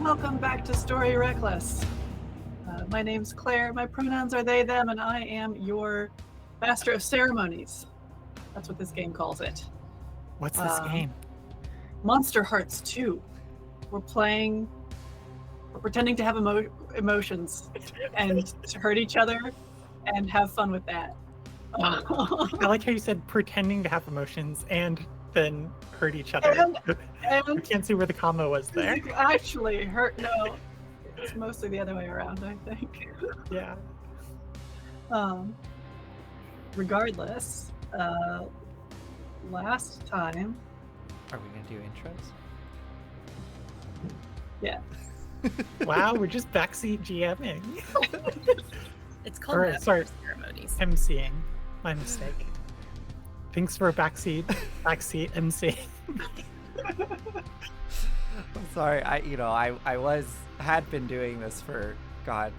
welcome back to Story Reckless. My name's Claire, my pronouns are they, them, and I am your Master of Ceremonies. That's what this game calls it. What's this game? Monsterhearts 2. We're pretending to have emotions and to hurt each other and have fun with that. I like how you said pretending to have emotions and then hurt each other. I can't see where the comma was there. Actually, no. It's mostly the other way around, I think. Yeah. Regardless, last time... Are we going to do intros? Yeah. Wow, we're just backseat GMing. It's called ceremonies. MCing. My mistake. Thanks for backseat MCing. I'm sorry. I had been doing this for 4.5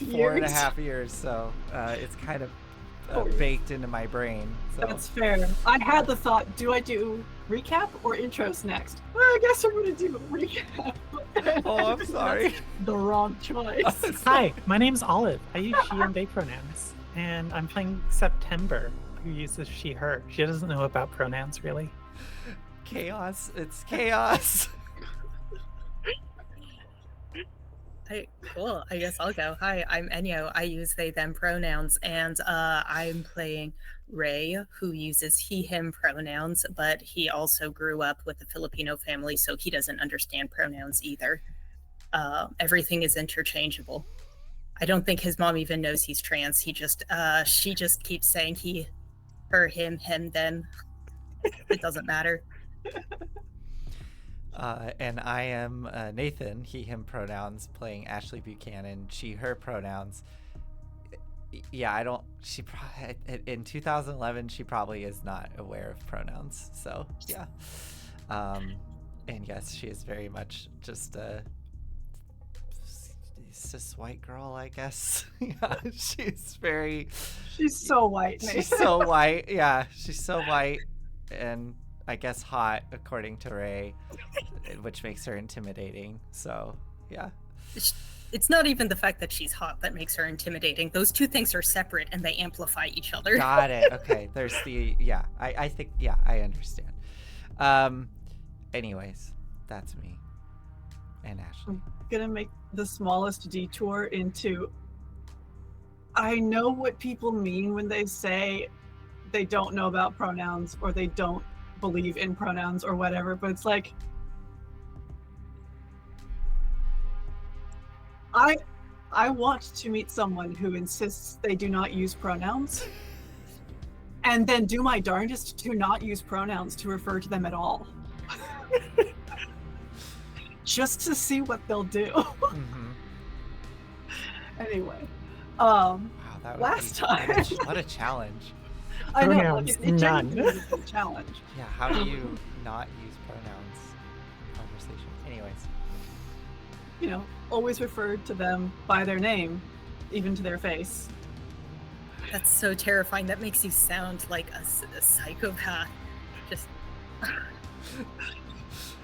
years. 4.5 years, so it's kind of baked into my brain. So. That's fair. I had the thought, do I do recap or intros next? Well, I guess I'm going to do recap. Oh, I'm sorry. That's the wrong choice. Hi, my name's Olive. I use she and they pronouns, and I'm playing September, who uses she, her. She doesn't know about pronouns, really. Chaos. It's chaos. Cool. I guess I'll go. Hi, I'm Enyo. I use they, them pronouns, and I'm playing Ray, who uses he, him pronouns, but he also grew up with a Filipino family, so he doesn't understand pronouns either. Everything is interchangeable. I don't think his mom even knows he's trans. She just keeps saying he, her, him, them. It doesn't matter. And I am Nathan, he, him pronouns, playing Ashley Buchanan, she, her pronouns. Yeah, in 2011, she probably is not aware of pronouns. So, yeah. And yes, she is very much just a cis white girl, I guess. Yeah, she's so white. She's so white. Yeah, she's so white. And I guess hot, according to Ray, which makes her intimidating. So, yeah. It's not even the fact that she's hot that makes her intimidating. Those two things are separate and they amplify each other. Got it. Okay. There's I think, I understand. Anyways, that's me and Ashley. I'm gonna make the smallest detour into... I know what people mean when they say they don't know about pronouns or they don't believe in pronouns or whatever, but it's like, I want to meet someone who insists they do not use pronouns and then do my darndest to not use pronouns to refer to them at all. Just to see what they'll do. Mm-hmm. Anyway, wow, last time. What a challenge. I know, Pronouns, it none. genuinely is a challenge. Yeah, how do you not use pronouns in conversation? Anyways. Always refer to them by their name, even to their face. That's so terrifying. That makes you sound like a psychopath. Just...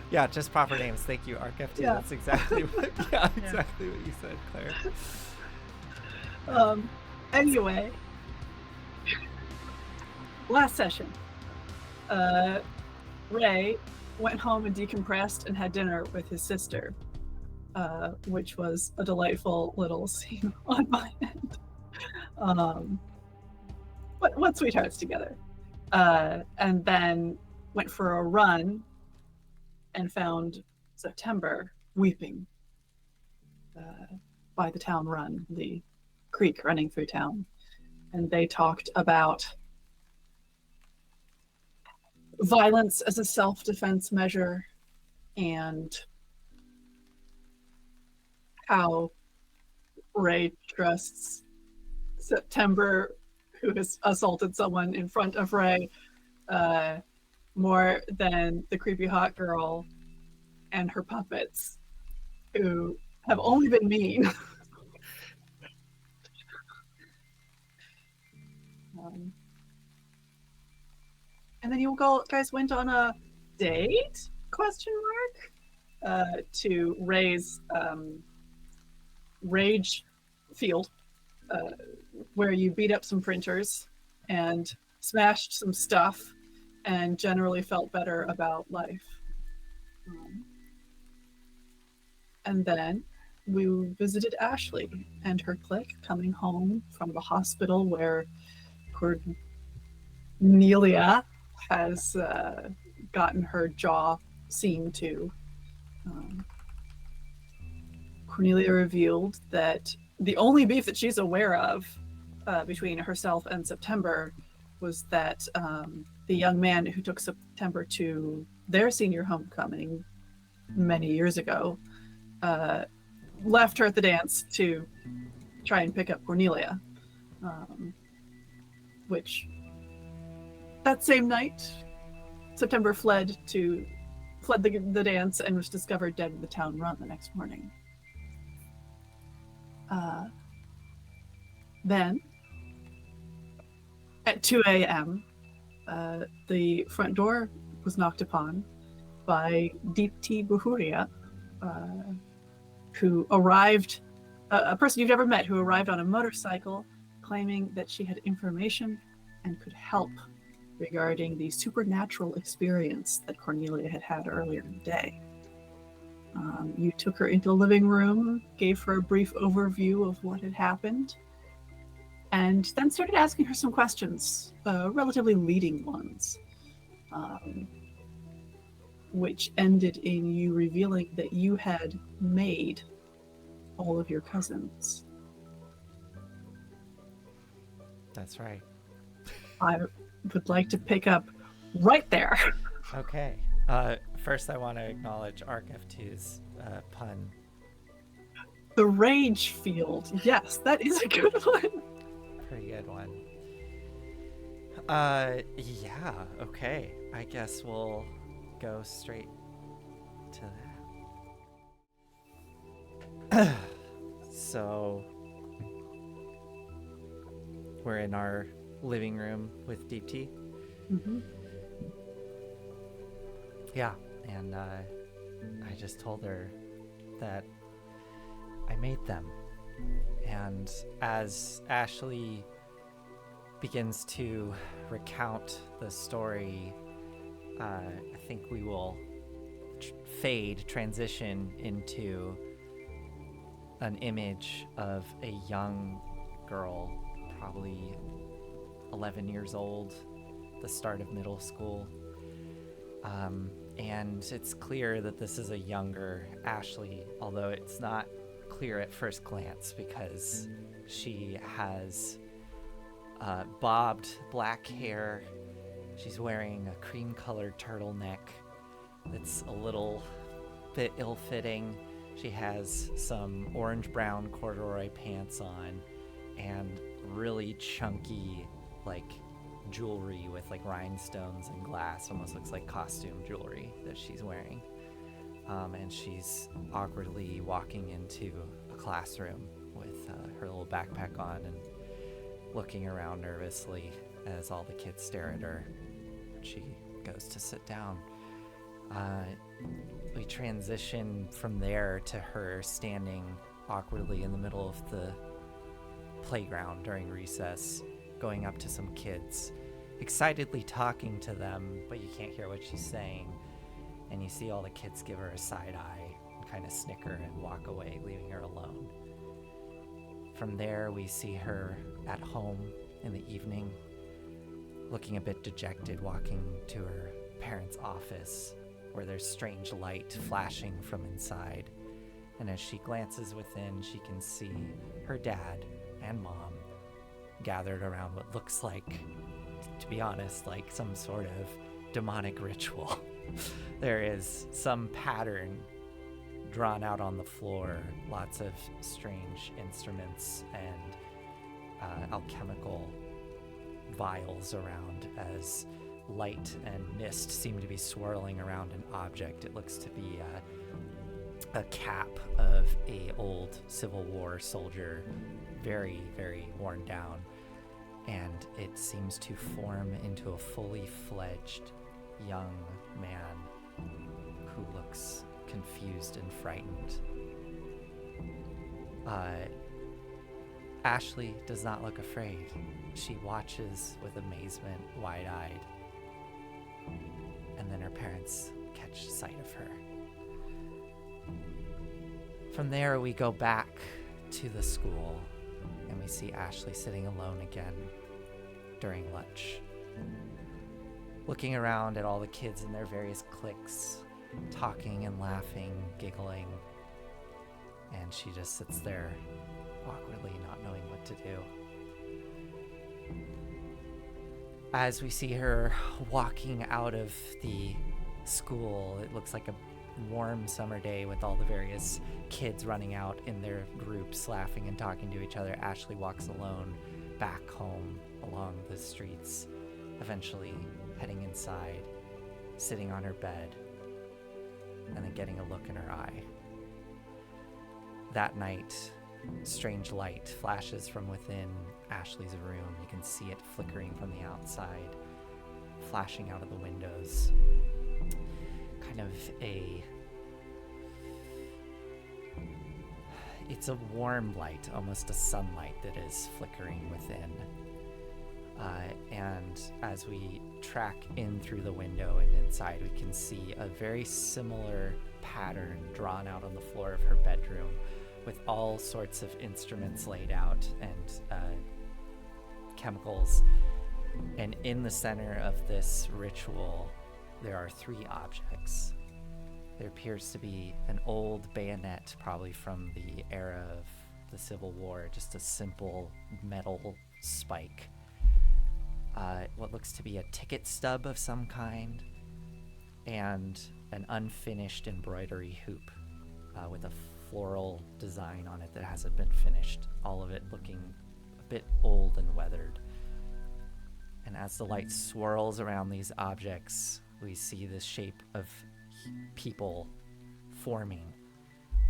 Yeah, just proper names. Thank you, ArcFT. Yeah. That's exactly exactly what you said, Claire. Anyway, last session, Ray went home and decompressed and had dinner with his sister, which was a delightful little scene on my end. What sweethearts together. And then went for a run and found September weeping by the town run, the creek running through town. And they talked about violence as a self-defense measure and how Ray trusts September, who has assaulted someone in front of Ray, more than the creepy hot girl and her puppets, who have only been mean. And then you guys went on a date? Question mark? to Ray's rage field, where you beat up some printers and smashed some stuff and generally felt better about life. And then we visited Ashley and her clique coming home from the hospital where Cornelia has gotten her jaw seen to. Cornelia revealed that the only beef that she's aware of between herself and September was that the young man who took September to their senior homecoming many years ago left her at the dance to try and pick up Cornelia, which that same night, September fled the dance and was discovered dead in the town run the next morning. Then, at 2 a.m., the front door was knocked upon by Deepti Buhuria, who arrived, a person you've never met, who arrived on a motorcycle claiming that she had information and could help regarding the supernatural experience that Cornelia had had earlier in the day. You took her into the living room, gave her a brief overview of what had happened, and then started asking her some questions, relatively leading ones, which ended in you revealing that you had made all of your cousins. That's right. I would like to pick up right there. Okay. First, I want to acknowledge ArcF2's pun. The rage field. Yes, that is a good one. Pretty good one. Yeah, okay. I guess we'll go straight to that. So, we're in our living room with Deepti. Mm-hmm. Yeah, and I just told her that I made them. And as Ashley begins to recount the story, I think we will transition into an image of a young girl, probably 11 years old, the start of middle school. And it's clear that this is a younger Ashley, although it's not clear at first glance because she has bobbed black hair. She's wearing a cream-colored turtleneck that's a little bit ill-fitting. She has some orange-brown corduroy pants on and really chunky, like, jewelry with like rhinestones and glass. Almost looks like costume jewelry that she's wearing. And she's awkwardly walking into a classroom with her little backpack on and looking around nervously as all the kids stare at her. She goes to sit down. We transition from there to her standing awkwardly in the middle of the playground during recess, going up to some kids, excitedly talking to them, but you can't hear what she's saying. And you see all the kids give her a side eye and kind of snicker and walk away, leaving her alone. From there, we see her at home in the evening, looking a bit dejected, walking to her parents' office, where there's strange light flashing from inside. And as she glances within, she can see her dad and mom gathered around what looks like, to be honest, like some sort of demonic ritual. There is some pattern drawn out on the floor, lots of strange instruments and alchemical vials around as light and mist seem to be swirling around an object. It looks to be a cap of a old Civil War soldier, very, very worn down, and it seems to form into a fully fledged young man who looks confused and frightened. Ashley does not look afraid. She watches with amazement, wide-eyed. And then her parents catch sight of her. From there, we go back to the school, and we see Ashley sitting alone again during lunch, looking around at all the kids in their various cliques, talking and laughing, giggling, and she just sits there awkwardly, not knowing what to do. As we see her walking out of the school, it looks like a warm summer day with all the various kids running out in their groups, laughing and talking to each other. Ashley walks alone back home along the streets, eventually heading inside, sitting on her bed, and then getting a look in her eye. That night, strange light flashes from within Ashley's room. You can see it flickering from the outside, flashing out of the windows. Kind of it's a warm light, almost a sunlight that is flickering within. And as we track in through the window and inside, we can see a very similar pattern drawn out on the floor of her bedroom, with all sorts of instruments laid out and chemicals. And in the center of this ritual, there are 3 objects. There appears to be an old bayonet, probably from the era of the Civil War, just a simple metal spike. What looks to be a ticket stub of some kind, and an unfinished embroidery hoop with a floral design on it that hasn't been finished, all of it looking a bit old and weathered. And as the light swirls around these objects, we see the shape of people forming,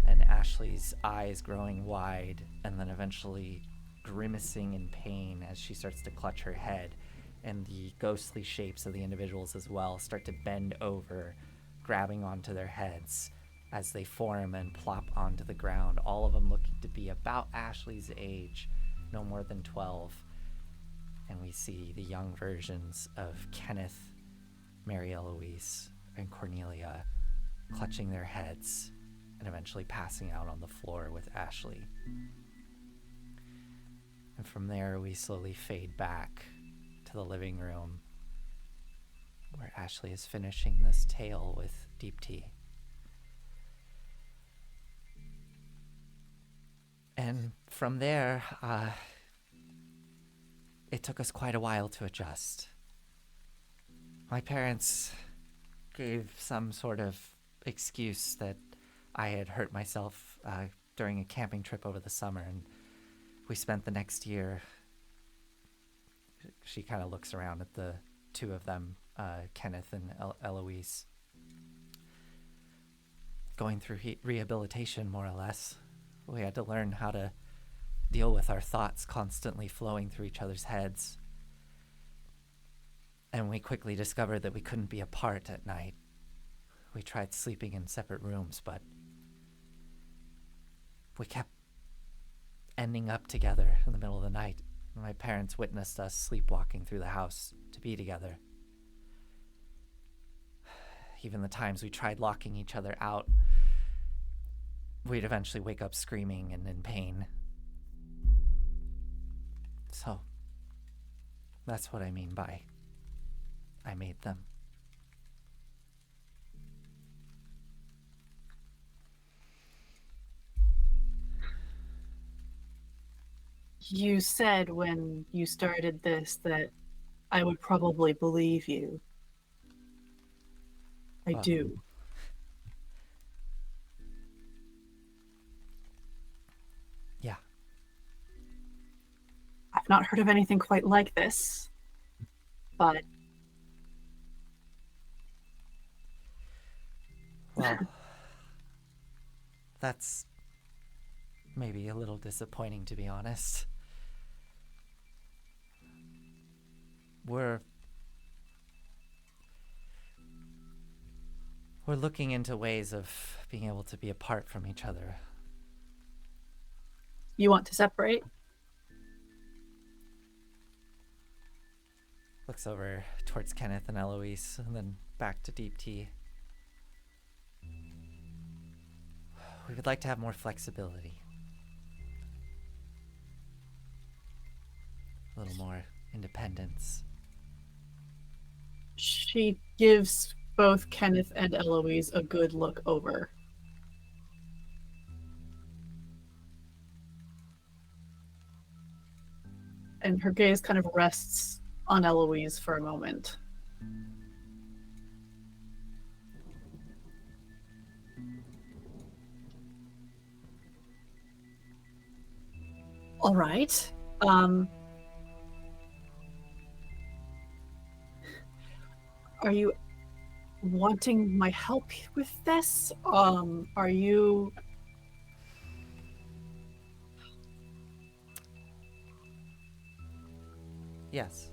and Ashley's eyes growing wide, and then eventually grimacing in pain as she starts to clutch her head, and the ghostly shapes of the individuals as well start to bend over, grabbing onto their heads as they form and plop onto the ground, all of them looking to be about Ashley's age, no more than 12. And we see the young versions of Kenneth, Mary Eloise, and Cornelia clutching their heads and eventually passing out on the floor with Ashley. And from there, we slowly fade back to the living room where Ashley is finishing this tale with deep tea. And from there, it took us quite a while to adjust. My parents gave some sort of excuse that I had hurt myself during a camping trip over the summer, and we spent the next year. She kind of looks around at the 2 of them, Kenneth and Eloise, going through rehabilitation, more or less. We had to learn how to deal with our thoughts constantly flowing through each other's heads. And we quickly discovered that we couldn't be apart at night. We tried sleeping in separate rooms, but we kept ending up together in the middle of the night. My parents witnessed us sleepwalking through the house to be together. Even the times we tried locking each other out, we'd eventually wake up screaming and in pain. So, that's what I mean by I made them. You said when you started this that I would probably believe you. I do. Yeah. I've not heard of anything quite like this, but Well, that's maybe a little disappointing, to be honest. we're looking into ways of being able to be apart from each other. You want to separate? Looks over towards Kenneth and Eloise, and then back to Deep Tea. We would like to have more flexibility. A little more independence. She gives both Kenneth and Eloise a good look over. And her gaze kind of rests on Eloise for a moment. All right. Are you wanting my help with this? Are you... Yes.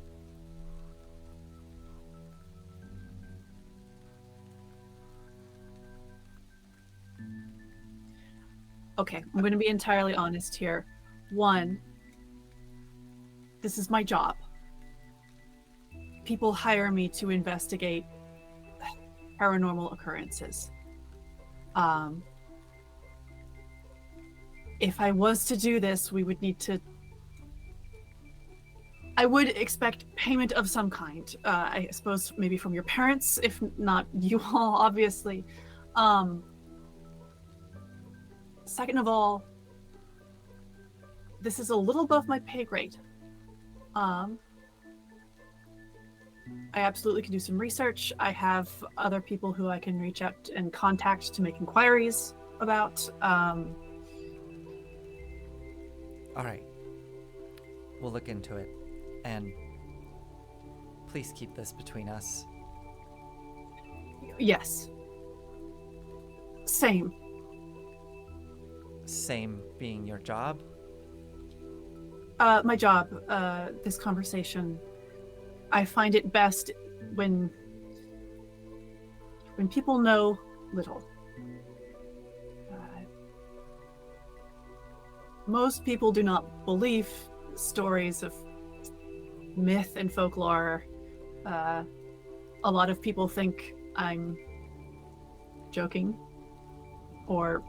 Okay, I'm going to be entirely honest here. One, this is my job. People hire me to investigate paranormal occurrences. If I was to do this, we would need to... I would expect payment of some kind. I suppose maybe from your parents, if not you all, obviously. Second of all, this is a little above my pay grade. I absolutely can do some research. I have other people who I can reach out and contact to make inquiries about. All right. We'll look into it. And please keep this between us. Yes. Same. Same being your job? My job, this conversation, I find it best when people know little. Most people do not believe stories of myth and folklore. A lot of people think I'm joking or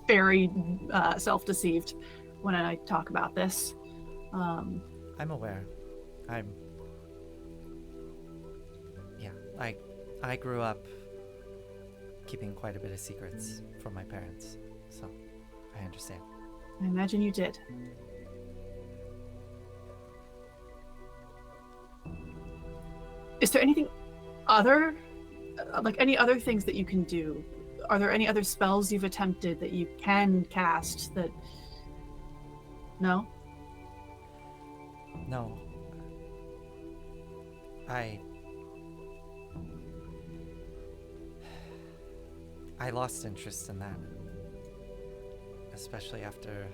very self-deceived when I talk about this. I'm aware. I grew up keeping quite a bit of secrets from my parents, so I understand. I imagine you did. Is there anything other, like any other things that you can do? Are there any other spells you've attempted that you can cast that... No? No. I lost interest in that. Especially after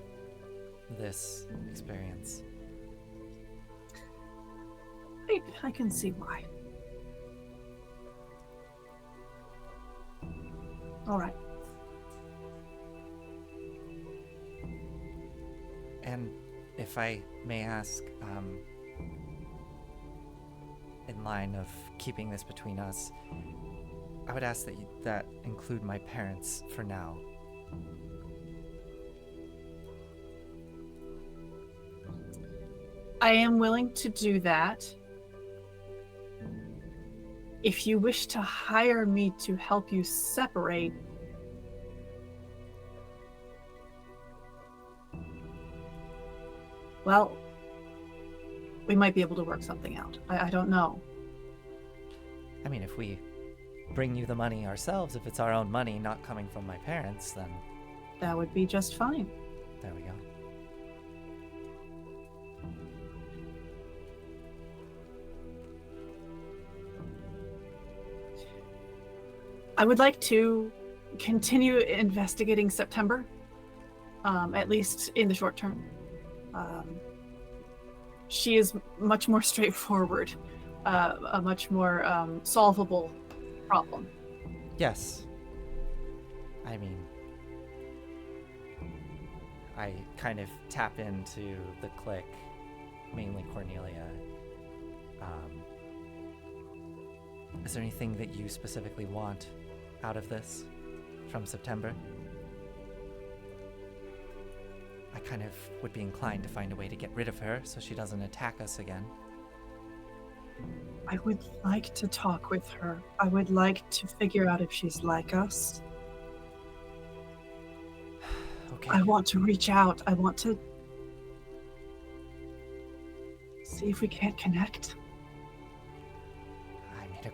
this experience. I can see why. All right. And if I may ask, in line of keeping this between us, I would ask that include my parents for now. I am willing to do that. If you wish to hire me to help you separate, well, we might be able to work something out. I don't know. I mean, if we bring you the money ourselves, if it's our own money, not coming from my parents, then... That would be just fine. There we go. I would like to continue investigating September, at least in the short term. She is much more straightforward, a much more solvable problem. Yes. I mean, I kind of tap into the clique, mainly Cornelia. Is there anything that you specifically want out of this from September? I kind of would be inclined to find a way to get rid of her so she doesn't attack us again. I would like to talk with her. I would like to figure out if she's like us. Okay. I want to reach out. I want to see if we can't connect.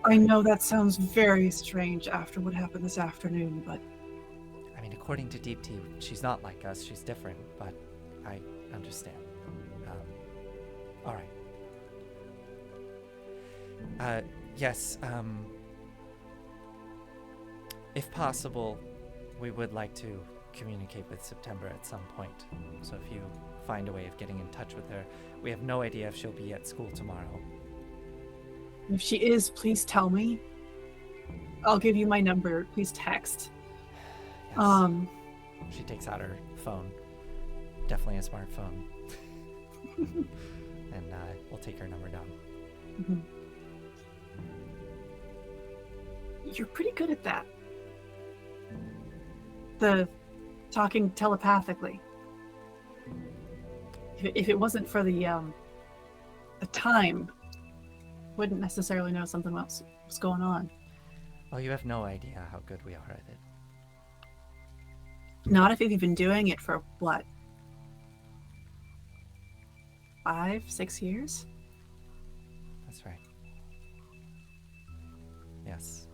I know that sounds very strange after what happened this afternoon, but... I mean, according to Deep Tea, she's not like us. She's different, but I understand. All right. Yes, if possible, we would like to communicate with September at some point. So if you find a way of getting in touch with her, we have no idea if she'll be at school tomorrow. If she is, please tell me. I'll give you my number. Please text. Yes. She takes out her phone. Definitely a smartphone. And we'll take her number down. Mm-hmm. You're pretty good at that. The talking telepathically. If it wasn't for the time, wouldn't necessarily know something else was going on. Well, you have no idea how good we are at it. Not if you've been doing it for, what, 5, 6 years? That's right. Yes.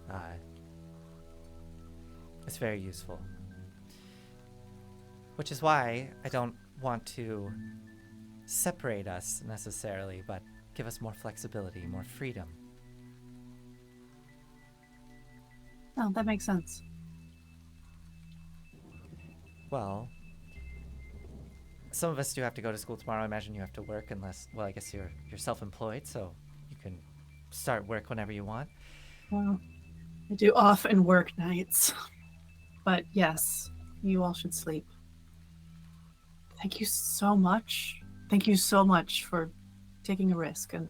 It's very useful. Which is why I don't want to separate us necessarily, but give us more flexibility, more freedom. Oh, that makes sense. Well, some of us do have to go to school tomorrow. I imagine you have to work unless, well, I guess you're self-employed, so you can start work whenever you want. Well, I do off and work nights. But yes, you all should sleep. Thank you so much. Thank you so much for taking a risk and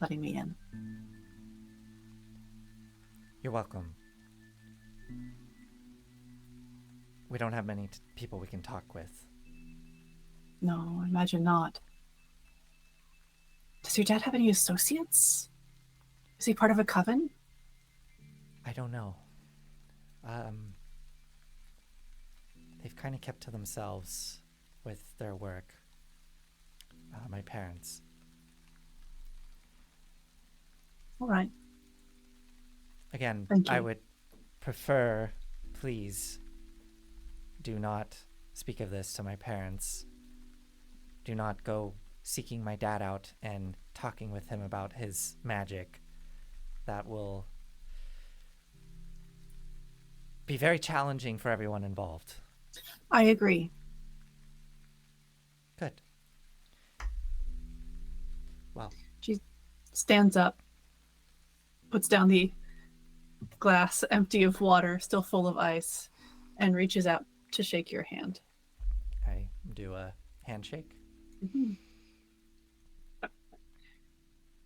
letting me in. You're welcome. We don't have many people we can talk with. No, I imagine not. Does your dad have any associates? Is he part of a coven? I don't know. They've kind of kept to themselves with their work. My parents. All right. Again, Thank you. I would prefer, please, do not speak of this to my parents. Do not go seeking my dad out and talking with him about his magic. That will be very challenging for everyone involved. I agree. Good. Well, She stands up, puts down the glass empty of water, still full of ice, and reaches out to shake your hand. I do a handshake. Mm-hmm.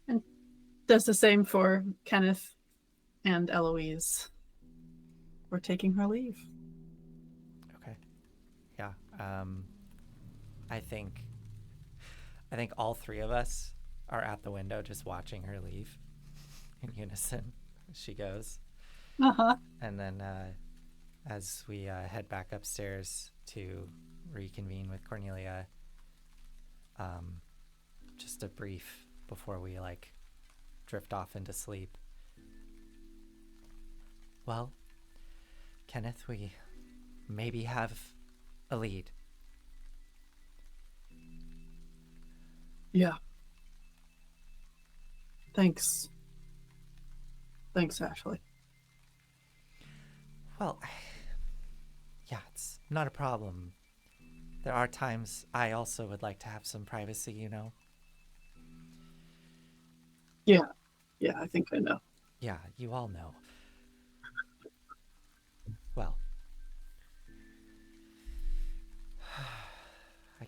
And does the same for Kenneth and Eloise. We're taking her leave. Okay. Yeah. I think all three of us are at the window just watching her leave in unison as she goes. Uh-huh. And then as we head back upstairs to reconvene with Cornelia, just a brief before we drift off into sleep. Well, Kenneth, we maybe have a lead. Yeah. Thanks. Thanks, Ashley. Well, yeah, it's not a problem. There are times I also would like to have some privacy, you know? Yeah, I think I know. Yeah, you all know.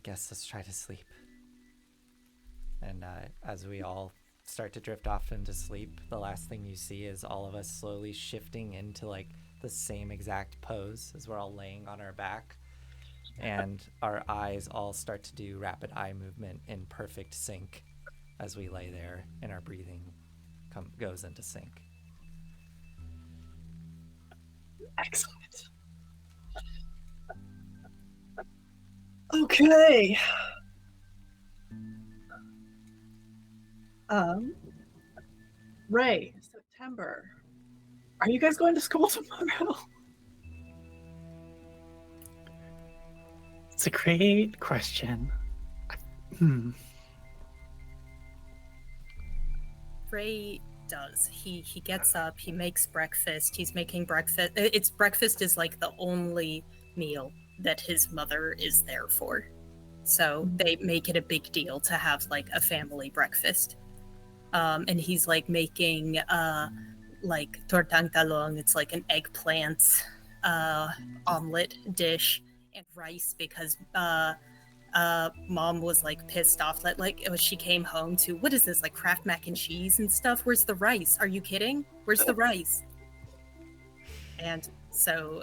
guess let's try to sleep. And as we all start to drift off into sleep, the last thing you see is all of us slowly shifting into like the same exact pose as we're all laying on our back. And our eyes all start to do rapid eye movement in perfect sync as we lay there, and our breathing goes into sync. Excellent. Okay. Ray, September. Are you guys going to school tomorrow? It's a great question. Ray does. He gets up, he makes breakfast, he's making breakfast. Breakfast is like the only meal that his mother is there for. So they make it a big deal to have like a family breakfast. And he's like making like tortang talong. It's like an eggplant omelet dish and rice because mom was like pissed off that like she came home to, what is this, like Kraft mac and cheese and stuff? Where's the rice? Are you kidding? Where's the rice? And so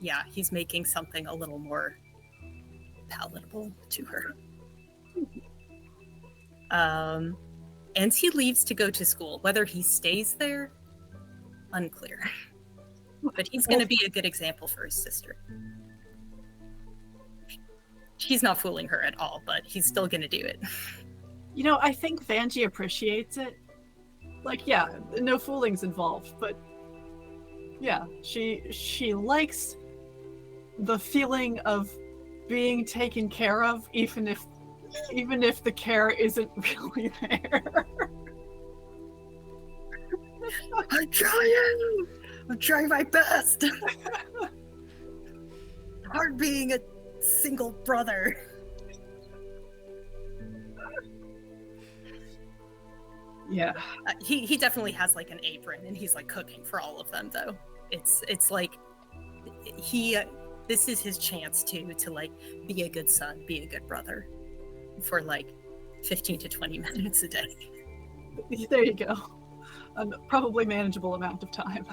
yeah, he's making something a little more palatable to her. And he leaves to go to school. Whether he stays there, unclear. But he's going to be a good example for his sister. She's not fooling her at all, but he's still going to do it. You know, I think Vanjie appreciates it. Like, yeah, no fooling's involved, but yeah, she likes the feeling of being taken care of, even if the care isn't really there. I'm trying my best. Hard being a single brother. Yeah. He definitely has like an apron and he's like cooking for all of them though. It's like this is his chance to like be a good son, be a good brother for like 15 to 20 minutes a day. There you go. A probably manageable amount of time.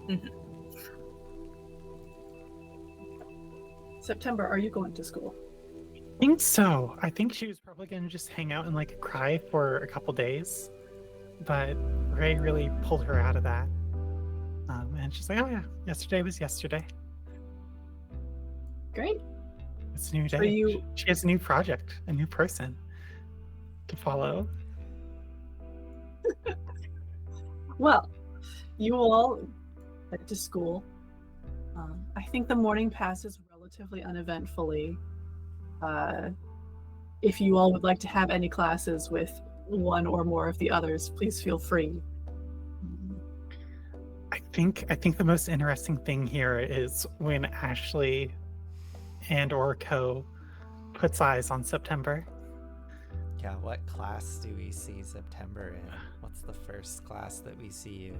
Mm-hmm. September, are you going to school? I think so. I think she was probably going to just hang out and like cry for a couple days, but Ray really pulled her out of that. And she's like, oh yeah, yesterday was yesterday. Great. It's a new day. Are you... She has a new project, a new person to follow. Well, you all head to school. I think the morning passes relatively uneventfully. If you all would like to have any classes with one or more of the others, please feel free. I think the most interesting thing here is when Ashley and or Co puts eyes on September. Yeah, what class do we see September in? What's the first class that we see you?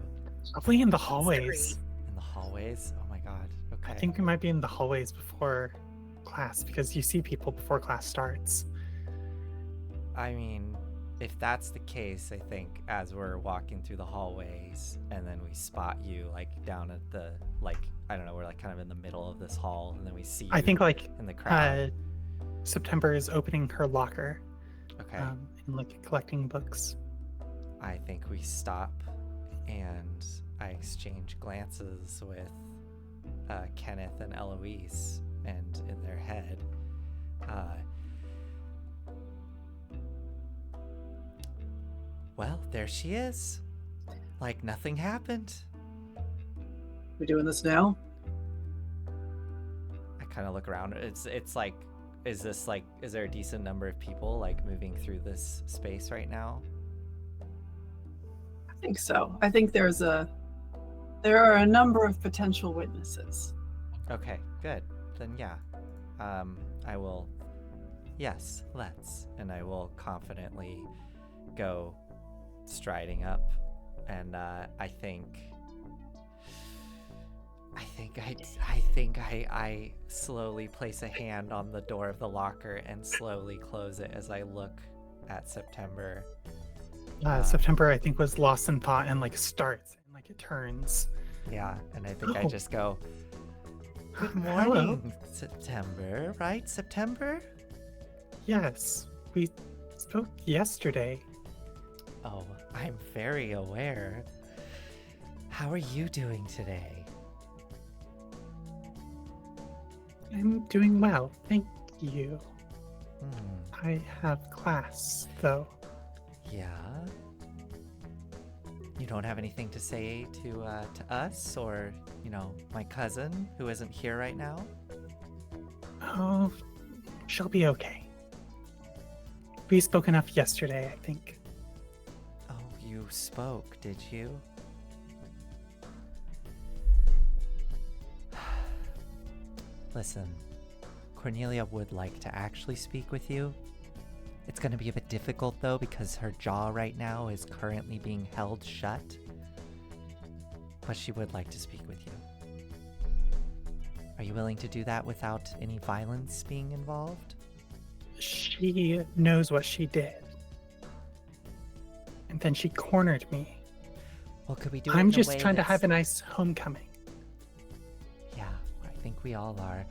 Probably in the hallways. In the hallways? Oh my god. Okay. I think we might be in the hallways before class because you see people before class starts. I mean, if that's the case, I think as we're walking through the hallways and then we spot you like down at the, like, I don't know, we're like kind of in the middle of this hall and then we see you I think like in the crowd. September is opening her locker. Okay. And like collecting books. I think we stop and I exchange glances with Kenneth and Eloise, and in their head, well, there she is. Like nothing happened. We doing this now? I kind of look around. It's like, is there a decent number of people like moving through this space right now? I think so. I think there are a number of potential witnesses. Okay, good. Then yeah, I will. Yes, let's. And I will confidently go striding up, and I think I think I slowly place a hand on the door of the locker and slowly close it as I look at September. September, I think, was lost in thought and like starts and like it turns. Yeah, and I think I Oh. just go, "Good Hello. morning, September, right? September?" Yes, we spoke yesterday. Oh, I'm very aware. How are you doing today? I'm doing well, thank you. Hmm, I have class, though. yeah. You don't have anything to say to us or, my cousin who isn't here right now? Oh, she'll be okay. We spoke enough yesterday, I think. Oh, you spoke, did you? Listen, Cornelia would like to actually speak with you. It's going to be a bit difficult, though, because her jaw right now is currently being held shut. But she would like to speak with you. Are you willing to do that without any violence being involved? She knows what she did. And then she cornered me. Well, could we do it I'm in a just way trying to have that's- a nice homecoming. Yeah, I think we all are.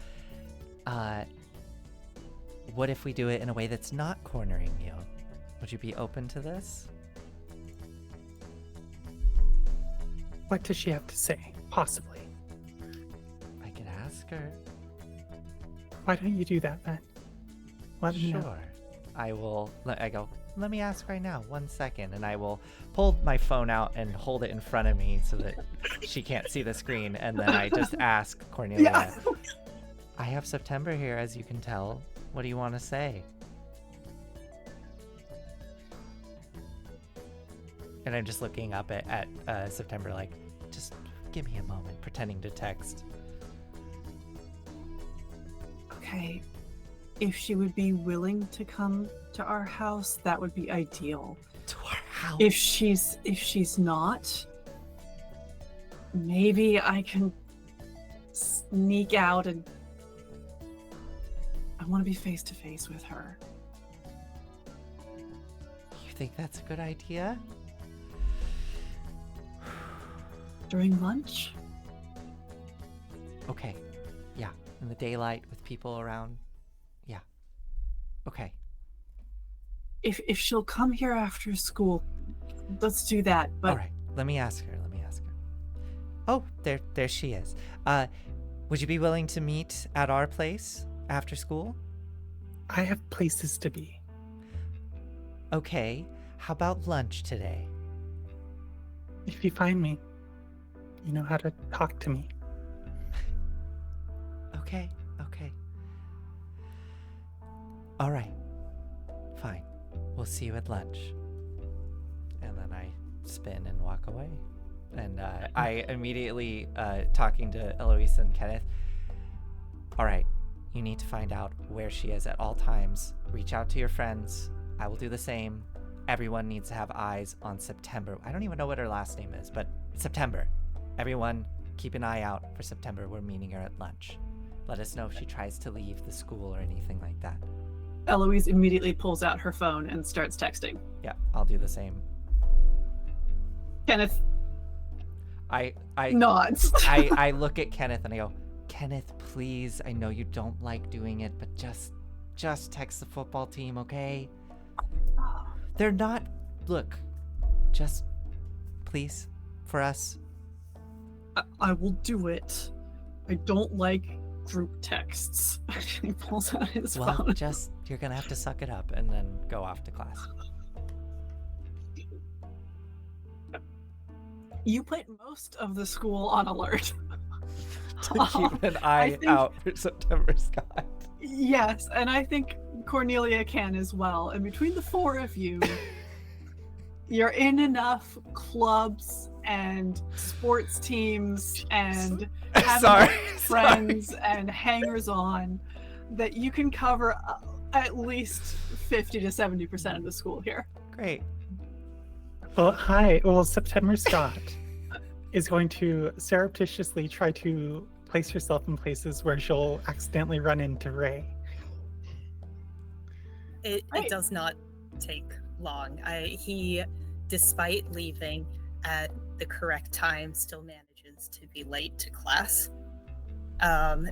What if we do it in a way that's not cornering you? Would you be open to this? What does she have to say? Possibly. I could ask her. Why don't you do that then? Let me know. Sure. Let me ask right now, 1 second, and I will pull my phone out and hold it in front of me so that she can't see the screen, and then I just ask Cornelia, Yeah. I have September here, as you can tell. What do you want to say? And I'm just looking up at September like, just give me a moment, pretending to text. Okay. If she would be willing to come to our house, that would be ideal. To our house. If she's not, maybe I can sneak out and I want to be face to face with her. You think that's a good idea? During lunch? Okay. Yeah. In the daylight with people around. Yeah. Okay. If she'll come here after school, let's do that. But All right. Let me ask her. Oh, there she is. Would you be willing to meet at our place after school? I have places to be. Okay. How about lunch today? If you find me, you know how to talk to me. Okay. All right. Fine. We'll see you at lunch. And then I spin and walk away. And I immediately, talking to Eloise and Kenneth, all right, you need to find out where she is at all times. Reach out to your friends. I will do the same. Everyone needs to have eyes on September. I don't even know what her last name is, but September. Everyone, keep an eye out for September. We're meeting her at lunch. Let us know if she tries to leave the school or anything like that. Eloise immediately pulls out her phone and starts texting. Yeah, I'll do the same. Kenneth I nods. I look at Kenneth and I go, Kenneth, please, I know you don't like doing it, but just text the football team, okay? They're not, look, just please, for us. I will do it. I don't like group texts. He pulls out his Well, phone. just, you're gonna have to suck it up and then go off to class. You put most of the school on alert. To keep an eye think- out for September Scott. Yes, and I think Cornelia can as well. And between the four of you, you're in enough clubs and sports teams and having Sorry. friends and hangers on that you can cover at least 50 to 70% of the school here. Great. Well, hi. Well, September Scott. is going to surreptitiously try to place herself in places where she'll accidentally run into Ray. It Right. does not take long. He, despite leaving at the correct time, still manages to be late to class.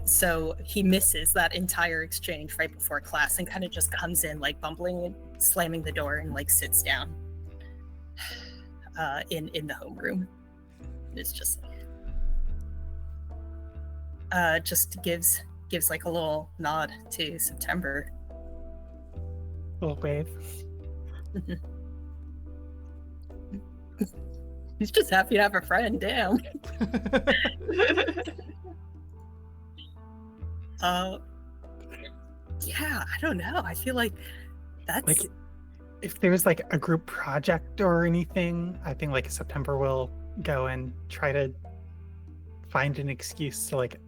So he misses that entire exchange right before class and kind of just comes in like bumbling and slamming the door and like sits down in the homeroom. It's just gives like a little nod to September. Little wave. He's just happy to have a friend. Damn. Yeah, I don't know. I feel like that's Like, if there's like a group project or anything, I think like September will go and try to find an excuse to like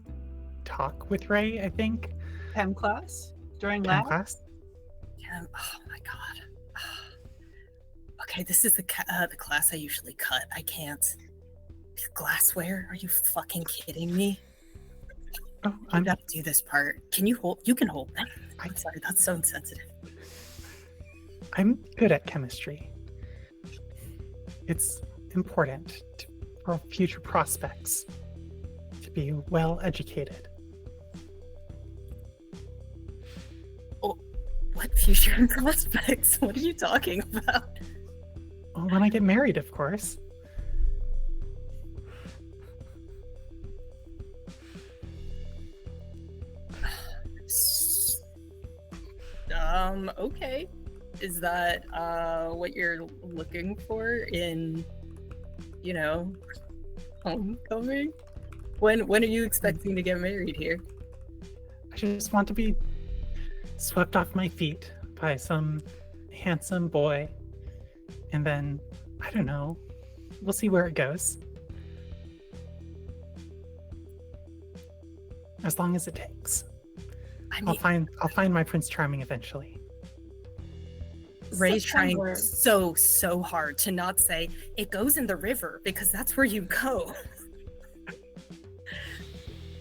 talk with Ray, I think. Chem class during Chem lab. class. yeah. Oh my god. Okay, this is the class I usually cut. I can't. Glassware? Are you fucking kidding me? Oh, I gotta do this part. Can you hold? You can hold that. I'm sorry, that's so insensitive. I'm good at chemistry. It's important for future prospects to be well educated. What future prospects? What are you talking about? Well, when I get married, of course. Okay. Is that what you're looking for in, homecoming? When are you expecting to get married here? I just want to be swept off my feet by some handsome boy. And then, I don't know, we'll see where it goes. As long as it takes. I mean, I'll find my Prince Charming eventually. Ray's trying September. so hard to not say it goes in the river because that's where you go.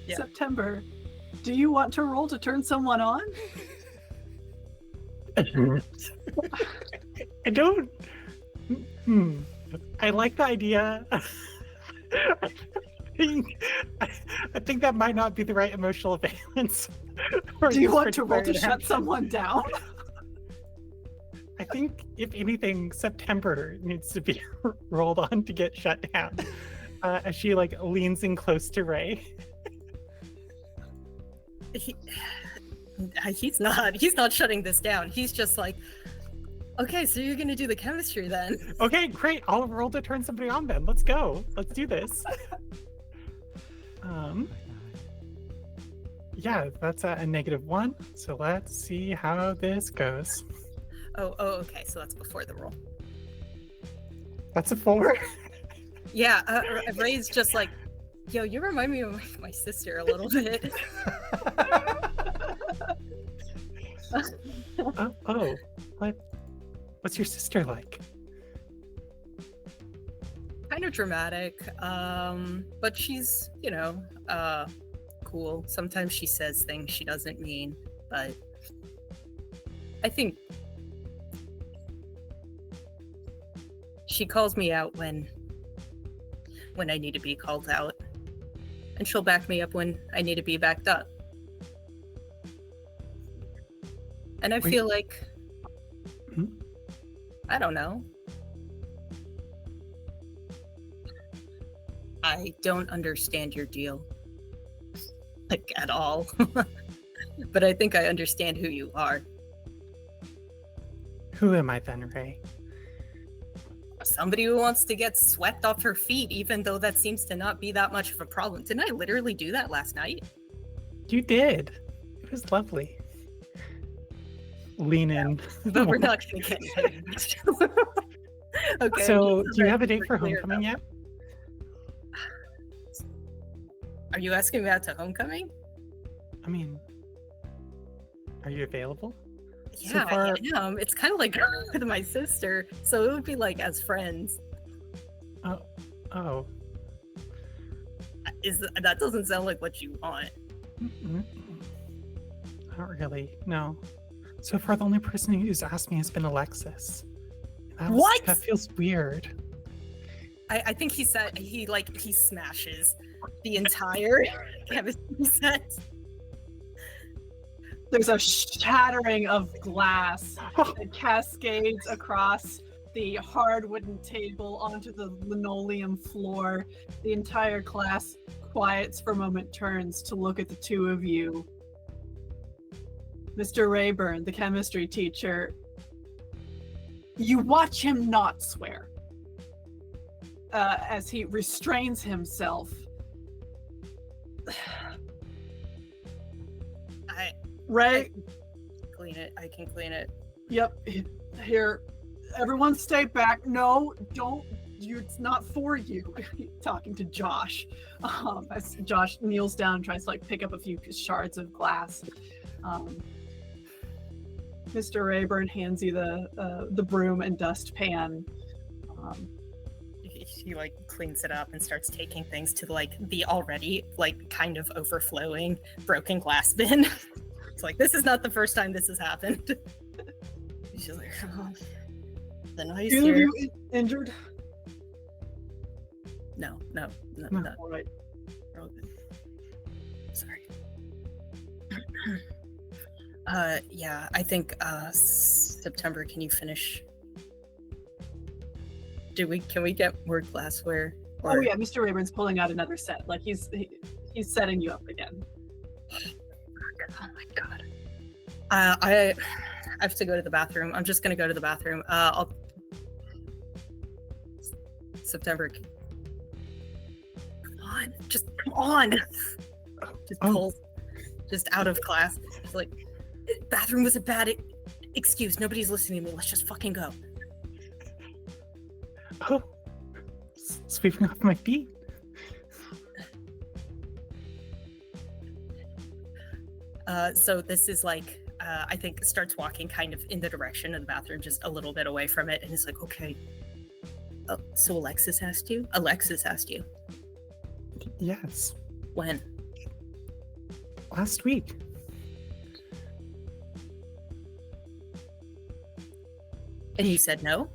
Yeah. September. Do you want to roll to turn someone on? I don't. I like the idea. I think that might not be the right emotional valence. Do you want to roll to shut someone down? I think, if anything, September needs to be rolled on to get shut down. As she like leans in close to Ray. He's not shutting this down. He's just like, okay, so you're gonna do the chemistry then. Okay, great. I'll roll to turn somebody on then. Let's go. Let's do this. Yeah, that's a -1. So let's see how this goes. Oh, okay, so that's before the roll. That's a 4. Yeah, Ray's just like, yo, you remind me of my sister a little bit. What's your sister like? Kind of dramatic, but she's, cool. Sometimes she says things she doesn't mean, but I think she calls me out when I need to be called out, and she'll back me up when I need to be backed up. And I feel like, I don't know. I don't understand your deal. Like, at all. But I think I understand who you are. Who am I then, Ray? Somebody who wants to get swept off her feet, even though that seems to not be that much of a problem. Didn't I literally do that last night? You did. It was lovely. Lean in. But we're not going to get into it. Okay. So, just do you have a very date for clear homecoming yet? Are you asking me out to homecoming? I mean, are you available? Yeah, far- I am. It's kind of like with my sister, so it would be like as friends. Oh, That doesn't sound like what you want. Not really, no. So far, the only person who's asked me has been Alexis. What? That feels weird. I think he said he smashes the entire chemistry set. There's a shattering of glass that cascades across the hard wooden table onto the linoleum floor. The entire class quiets for a moment, turns to look at the two of you. Mr. Rayburn, the chemistry teacher, you watch him not swear as he restrains himself. Ray, I can clean it. Yep. Here, everyone stay back. No, don't. It's not for you. Talking to Josh. As Josh kneels down and tries to pick up a few shards of glass. Mr. Rayburn hands you the broom and dustpan. He cleans it up and starts taking things to the already kind of overflowing broken glass bin. It's this is not the first time this has happened. He's just oh, the noise Either here. of you injured? No. All right. We're all good. Sorry. Yeah, I think September, can you finish? Can we get more glassware? Oh yeah, Mr. Rayburn's pulling out another set. He's setting you up again. Oh my god. I have to go to the bathroom. I'm just gonna go to the bathroom. I'll September. Come on, just come on. Just pull, just out of class. It's bathroom was a bad excuse. Nobody's listening to me. Let's just fucking go. Oh, sweeping off my feet. So this is I think starts walking kind of in the direction of the bathroom, just a little bit away from it, and is okay. Oh, so Alexis asked you? Yes. When? Last week. And you said no?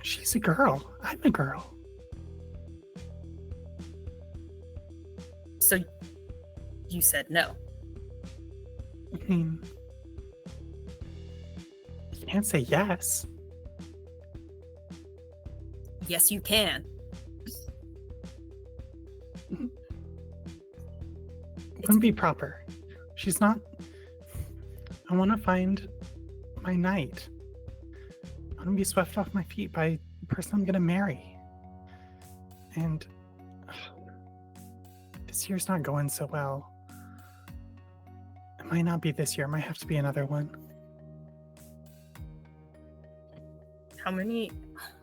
She's a girl. I'm a girl. So you said no? I mean, you can't say yes. Yes, you can. Wouldn't be proper. She's not. I want to find my knight. I want to be swept off my feet by the person I'm going to marry. And this year's not going so well. It might not be this year. It might have to be another one. How many?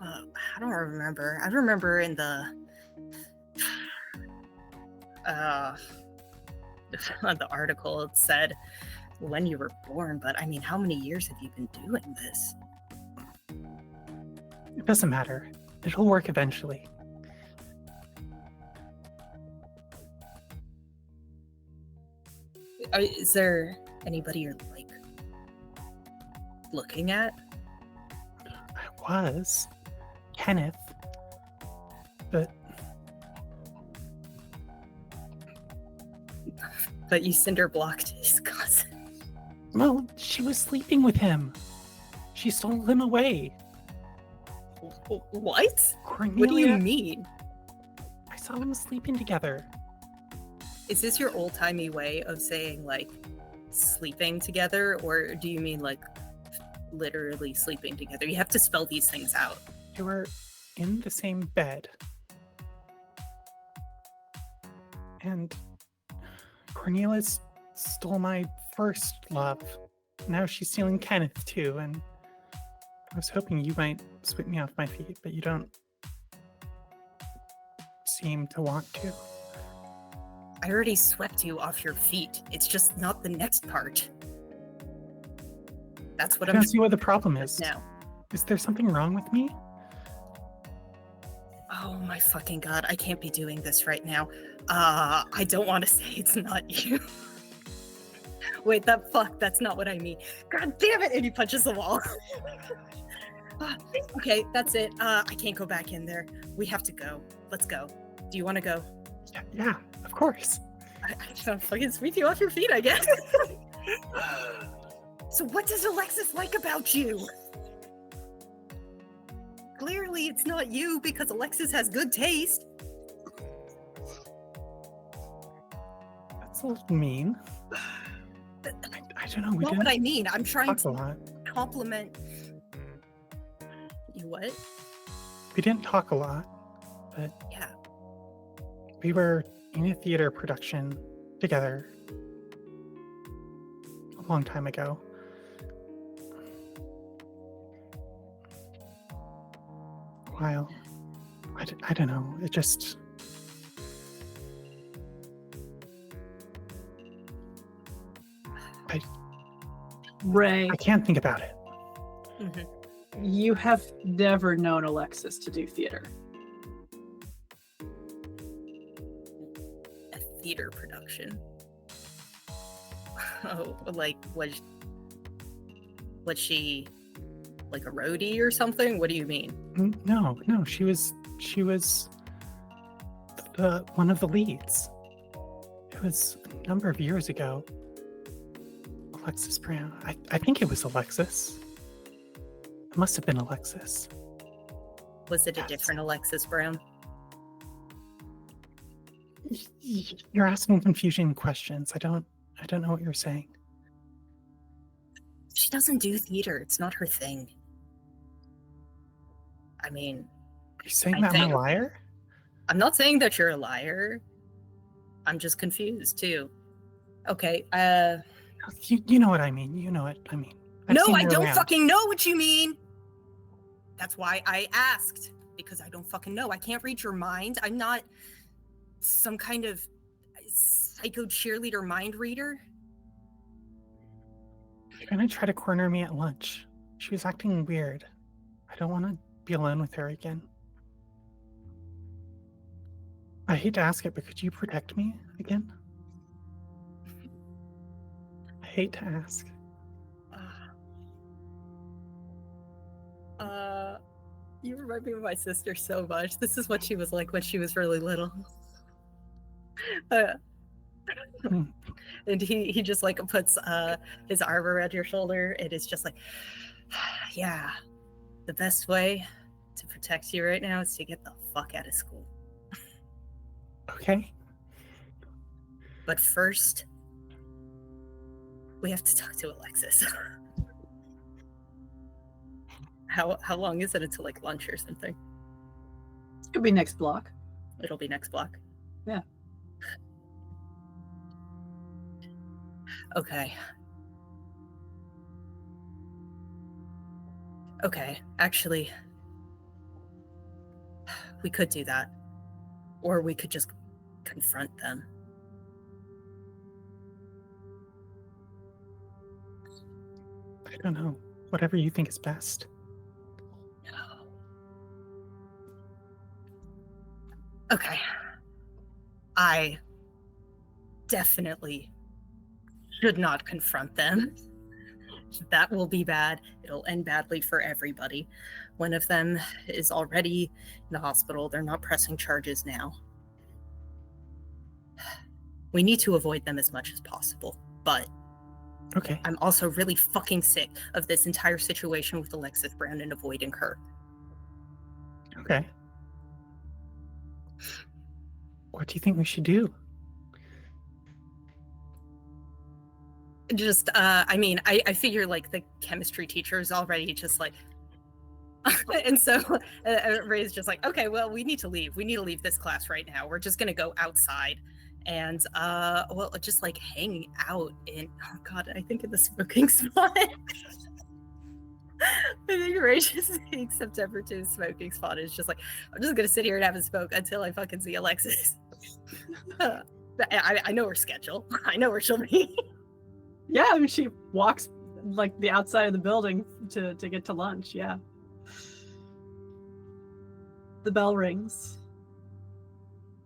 I don't remember. I remember in the the article it said when you were born, but I mean, how many years have you been doing this? It doesn't matter. It'll work eventually. Is there anybody you're looking at? I was. Kenneth. But you cinder blocked his cousin. Well, she was sleeping with him. She stole him away. What? Cornelia, What do you mean? I saw them sleeping together. Is this your old-timey way of saying sleeping together, or do you mean literally sleeping together? You have to spell these things out. They were in the same bed. And Cornelia stole my first love. Now she's stealing Kenneth too, and I was hoping you might sweep me off my feet, but you don't seem to want to. I already swept you off your feet. It's just not the next part. That's what I don't see what the problem is. Now. Is there something wrong with me? Oh my my fucking god, I can't be doing this right now. I don't want to say it's not you. Wait, that's not what I mean. God damn it! And he punches the wall. Okay, that's it. I can't go back in there. We have to go. Let's go. Do you want to go? Yeah, of course. I can't fucking sweep you off your feet, I guess. So what does Alexis like about you? Clearly it's not you, because Alexis has good taste. That's a little mean. I don't know. We Not didn't what I mean. I'm trying talk a to lot. compliment you. What? We didn't talk a lot, but Yeah. we were in a theater production together a long time ago. While I don't know. It just Ray, I can't think about it. Mm-hmm. you have never known Alexis to do theater. A theater production. Oh, like was she like a roadie or something? What do you mean? No, she was one of the leads. It was a number of years ago. Alexis Brown. I think it was Alexis. It must have been Alexis. Was it a Yes. different Alexis Brown? You're asking confusing questions. I don't know what you're saying. She doesn't do theater. It's not her thing. I mean, Are you saying I that I'm think- a liar? I'm not saying that you're a liar. I'm just confused too. Okay, You know what I mean. You know what I mean. I've no, seen I you don't around. fucking know what you mean. That's why I asked, because I don't fucking know. I can't read your mind. I'm not some kind of psycho cheerleader mind reader. You're gonna try to corner me at lunch. She was acting weird. I don't want to be alone with her again. I hate to ask it, but could you protect me again? I hate to ask. You remind me of my sister so much. This is what she was like when she was really little. Hmm. And he just like puts his arm around your shoulder and is just like, yeah, the best way to protect you right now is to get the fuck out of school. Okay. But first, we have to talk to Alexis. How long is it until like lunch or something? Could be next block. It'll be next block. Yeah. Okay. Okay, actually, we could do that. Or we could just confront them. I don't know. Whatever you think is best. Okay. I definitely should not confront them. That will be bad. It'll end badly for everybody. One of them is already in the hospital. They're not pressing charges now. We need to avoid them as much as possible. But Okay. I'm also really fucking sick of this entire situation with Alexis Brown and avoiding her. Okay. What do you think we should do? Just, I mean, I figure like the chemistry teacher is already just like, and so Ray's just like, okay, well, we need to leave. We need to leave this class right now. We're just gonna go outside and, well, just like hang out in, oh God, I think in the smoking spot. I think Ray just thinks September 2's smoking spot is just like, I'm just gonna sit here and have a smoke until I fucking see Alexis. I know her schedule. I know where she'll be. Yeah, I mean, she walks like the outside of the building to get to lunch. Yeah. The bell rings.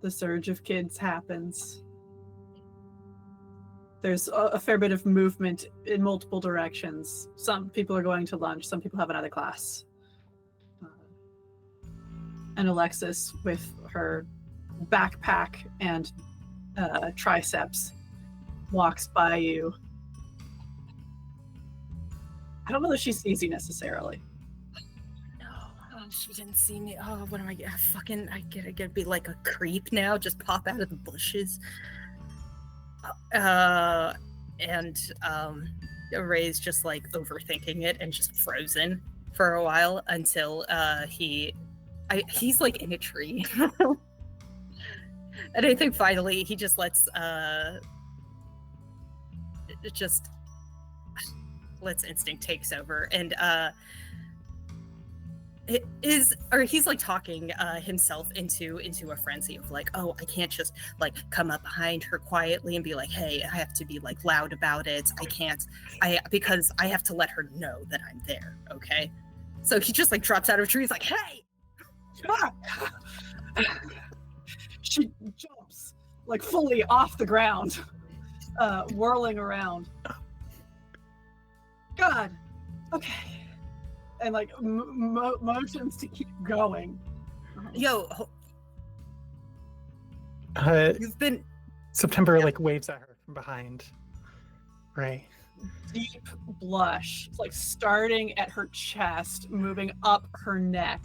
the surge of kids happens. There's a fair bit of movement in multiple directions. Some people are going to lunch, some people have another class. And Alexis, with her backpack and triceps, walks by you. I don't know that she sees you necessarily. No, she didn't see me. Oh, what am I? I gotta be like a creep now. Just pop out of the bushes. Ray's just like overthinking it and just frozen for a while until he's like in a tree. And I think finally he just lets instinct takes over, and he's like talking himself into a frenzy of like, oh, I can't just like come up behind her quietly and be like, hey, I have to be like loud about it. Because I have to let her know that I'm there. Okay. So he just like drops out of a tree. He's like, hey. She jumps like fully off the ground, whirling around. God. Okay. And like motions to keep going. Yo, you've been. September like waves at her from behind. Ray. Deep blush, like starting at her chest, moving up her neck.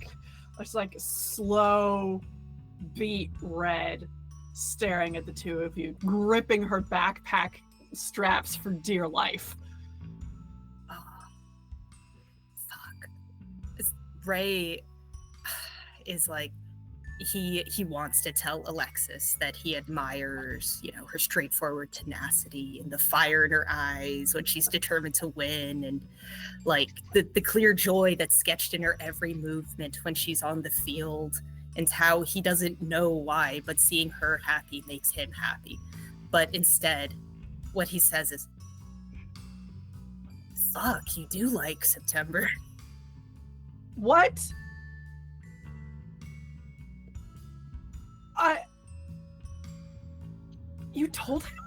It's like slow beet red, staring at the two of you, gripping her backpack straps for dear life. Ray is like, he wants to tell Alexis that he admires, her straightforward tenacity and the fire in her eyes when she's determined to win, and like the clear joy that's sketched in her every movement when she's on the field, and how he doesn't know why, but seeing her happy makes him happy. But instead, what he says is, fuck, you do like September. What? You told him?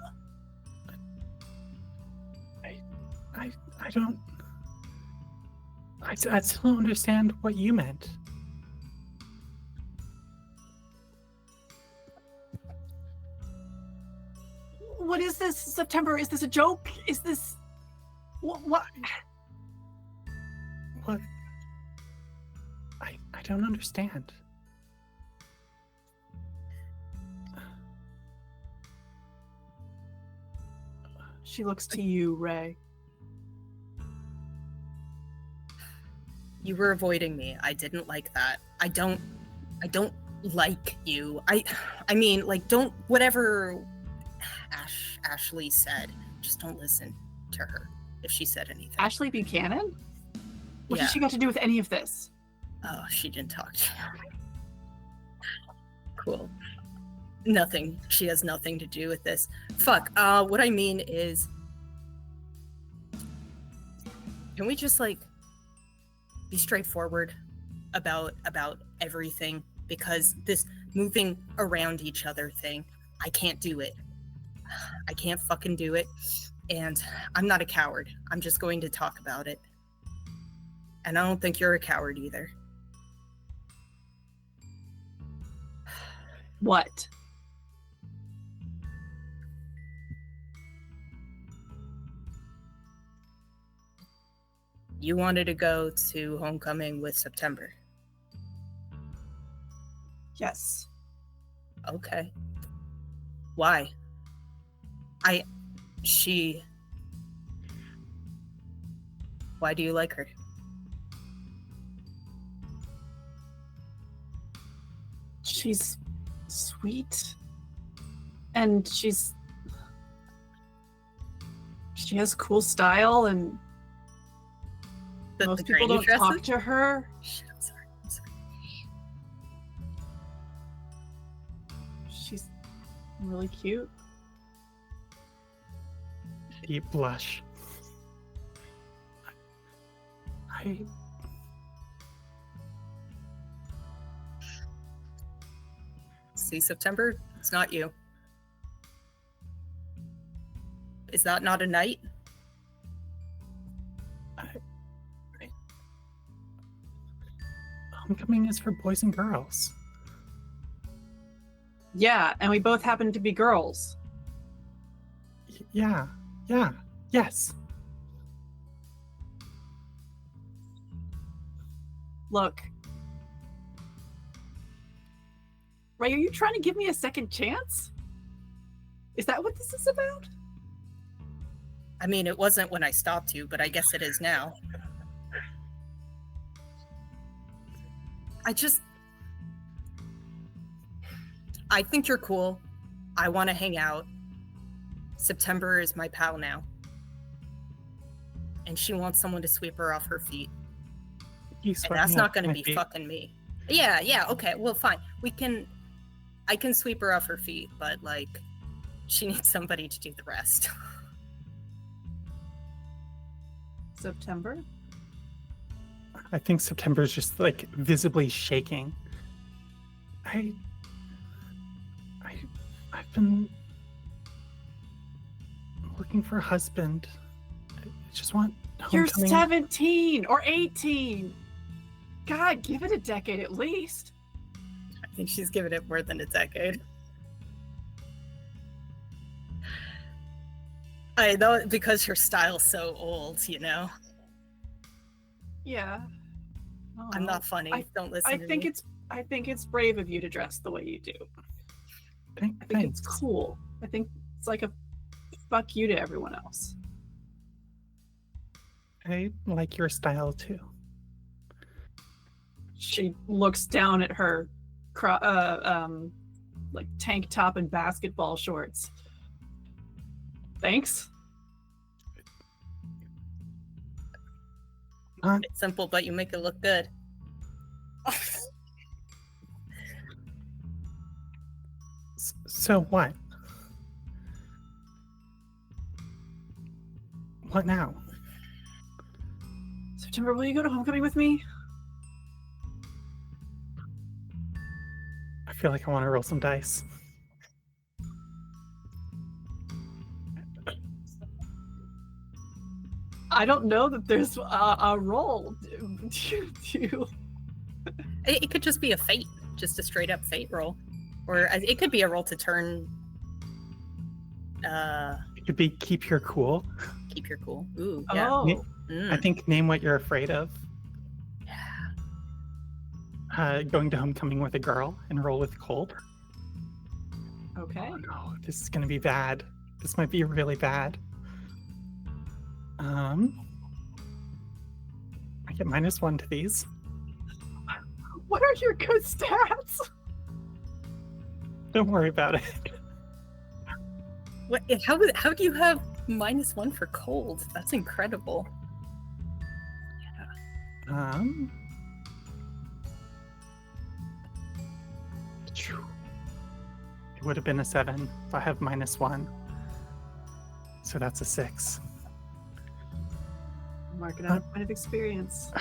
I don't. I still don't understand what you meant. What is this, September? Is this a joke? Is this what? What? I don't understand. She looks to you, Ray. You were avoiding me. I didn't like that. I don't like you. I mean, like, don't, whatever Ashley said, just don't listen to her if she said anything. Ashley Buchanan? What Yeah. has she got to do with any of this? Oh, she didn't talk to you. Cool. Nothing. She has nothing to do with this. Fuck. What I mean is, can we just like be straightforward about everything? Because this moving around each other thing, I can't do it. I can't fucking do it. And I'm not a coward. I'm just going to talk about it. And I don't think you're a coward either. What? You wanted to go to homecoming with September. Yes. Okay. Why? Why do you like her? She's sweet. And she has cool style, and most people don't talk to her. Shit, I'm sorry. She's really cute. Deep blush. See, September, it's not you. Is that not a knight? Homecoming is for boys and girls. Yeah, and we both happen to be girls. Yeah, yes. Look. Ray, are you trying to give me a second chance? Is that what this is about? I mean, it wasn't when I stopped you, but I guess it is now. I think you're cool. I want to hang out. September is my pal now. And she wants someone to sweep her off her feet. And that's not going to be fucking me. Yeah, okay, well, fine. I can sweep her off her feet, but, like, she needs somebody to do the rest. September? I think September's just, like, visibly shaking. I've been looking for a husband. I just want homecoming. You're 17 or 18. God, give it a decade at least. I think she's given it more than a decade. I know, because her style's so old, you know? Yeah. I'm not funny. Don't listen to me. I think it's brave of you to dress the way you do. I think Thanks. it's cool. I think it's like a fuck you to everyone else. I like your style too. She looks down at her like tank top and basketball shorts. Thanks. It's simple, but you make it look good. So what? What now? September, will you go to homecoming with me? I feel like I want to roll some dice. I don't know that there's a roll. It could just be a fate, just a straight up fate roll. Or it could be a roll to turn. It could be keep your cool. Keep your cool. Ooh, yeah. Oh. I think name what you're afraid of. Yeah. Going to homecoming with a girl and roll with cold. Okay. Oh no, this is gonna be bad. This might be really bad. I get -1 to these. What are your good stats? Don't worry about it. What? How do you have -1 for cold? That's incredible. It would have been a 7 if I have -1. So that's a 6. Mark it out. Point of experience.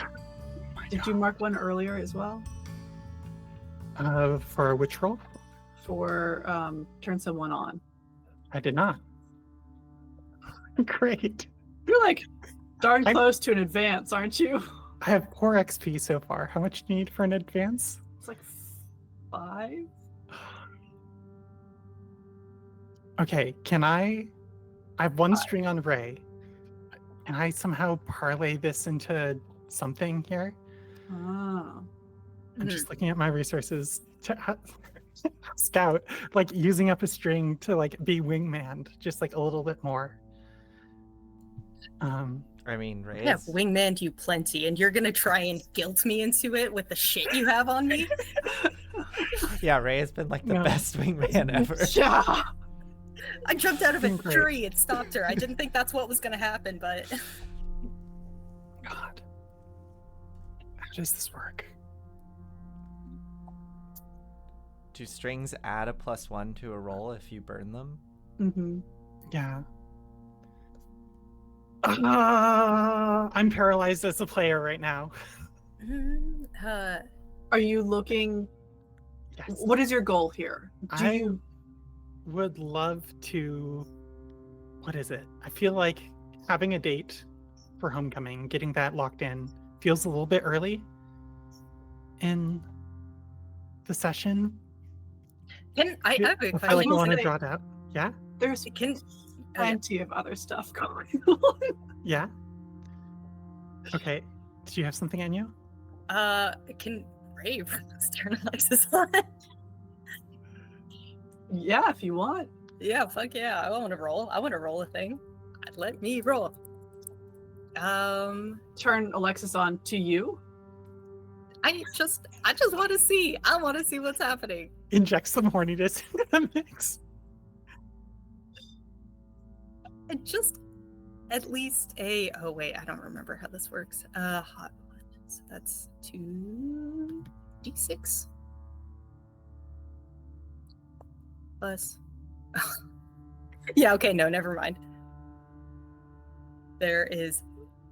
Did you mark one earlier as well? For which roll? For turn someone on. I did not. Great. You're like darn close to an advance, aren't you? I have 4 XP so far. How much do you need for an advance? It's like 5. Okay, I have 1 string on Ray. Can I somehow parlay this into something here? Oh. I'm just looking at my resources to scout, like using up a string to like be wingman, just like a little bit more. I mean, Ray. I have wingman you plenty, and you're gonna try and guilt me into it with the shit you have on me? Yeah, Ray has been like the best wingman ever. Yeah. I jumped out of a Great. tree and stopped her. I didn't think that's what was gonna happen, but God, how does this work? Do strings add a +1 to a roll if you burn them? Mm-hmm. Yeah. I'm paralyzed as a player right now. Are you looking Yes. What is your goal here? Do I you would love to. What is it? I feel like having a date for homecoming, getting that locked in, feels a little bit early in the session. I have a I feel like I question. want to say- draw it out. Yeah? there's Can plenty of other stuff going on. Yeah? Okay. Did you have something on you? can Ray turn Alexis on? Yeah, if you want. Yeah, fuck yeah. I want to roll. I want to roll a thing. Let me roll. Turn Alexis on to you. I just want to see. I want to see what's happening. Inject some horniness into the mix. And just at least a. Oh wait, I don't remember how this works. Hot one. So that's 2d6 plus. Yeah. Okay. No. Never mind. There is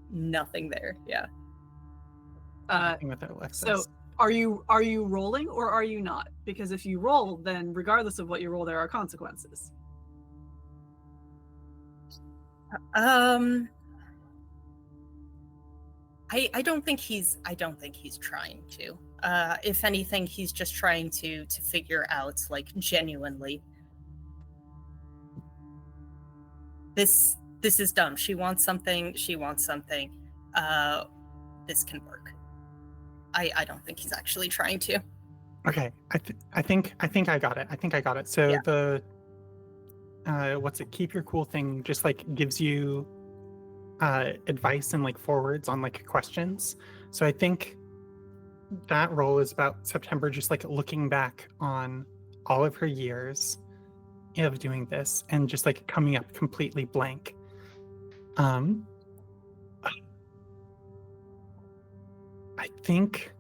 nothing there. Yeah. With Alexis. So are you rolling or are you not? Because if you roll, then regardless of what you roll, there are consequences. I don't think he's trying to. If anything, he's just trying to figure out, like, genuinely. This is dumb. She wants something. This can work. I don't think he's actually trying to. Okay, I think I got it. So Yeah. the what's it? Keep your cool thing just like gives you advice and like forwards on like questions. So I think that role is about September, just like looking back on all of her years of doing this and just like coming up completely blank. I think,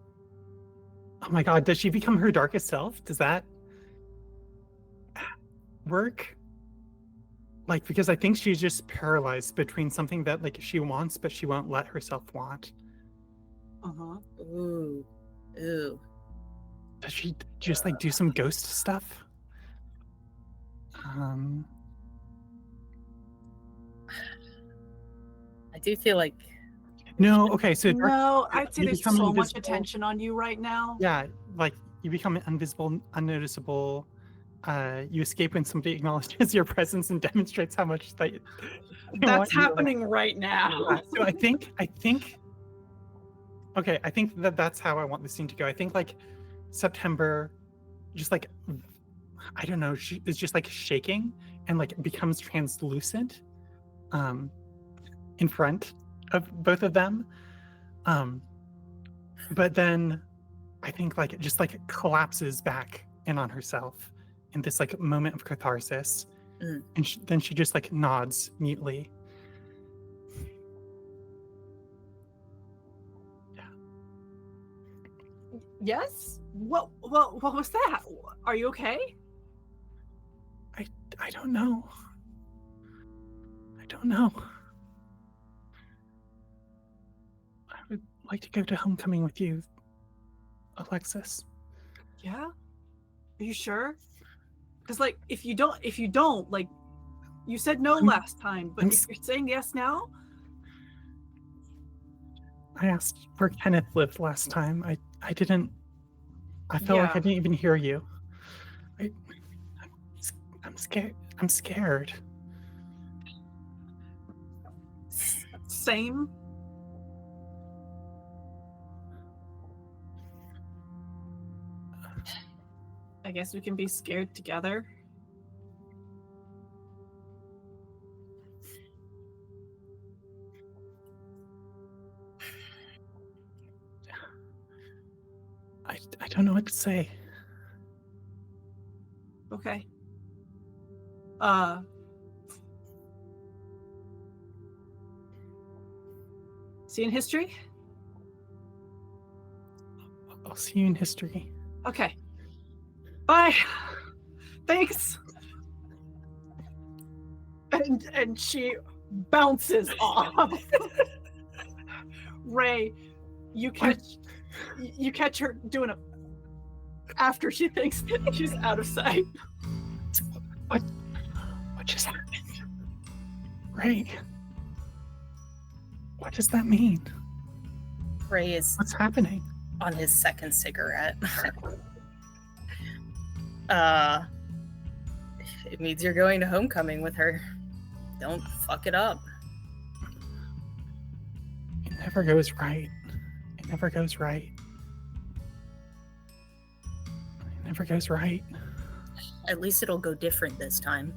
oh my god, does she become her darkest self? Does that work? Like, because I think she's just paralyzed between something that like she wants, but she won't let herself want. Uh-huh. Ooh. Does she just like do some ghost stuff? I do feel like. No, okay, so No, I'd say you there's become so much invisible. attention on you right now. Yeah, like you become invisible, unnoticeable. You escape when somebody acknowledges your presence and demonstrates how much that they That's want you to, like, happening right now. So I think okay, I think that's how I want the scene to go. I think like September, just like, I don't know, she is just like shaking and like becomes translucent in front of both of them. But then I think like it just like collapses back in on herself in this like moment of catharsis. Mm. And then she just like nods mutely. Yes? What was that? Are you okay? I don't know. I don't know. I would like to go to homecoming with you, Alexis. Yeah? Are you sure? Because like if you don't, like, you said no last time, but if you're saying yes now, I asked where Kenneth lived last time. I didn't. I felt like I Yeah. didn't even hear you. I'm scared. I'm scared. same. I guess we can be scared together. I don't know what to say. Okay. See you in history? I'll see you in history. Okay. Bye. Thanks. And she bounces off. Ray, you catch her doing after she thinks she's out of sight. What just happened? Ray. What does that mean? Ray is What's happening? on his second cigarette. It means you're going to homecoming with her. Don't fuck it up. It never goes right. It never goes right. It never goes right. At least it'll go different this time.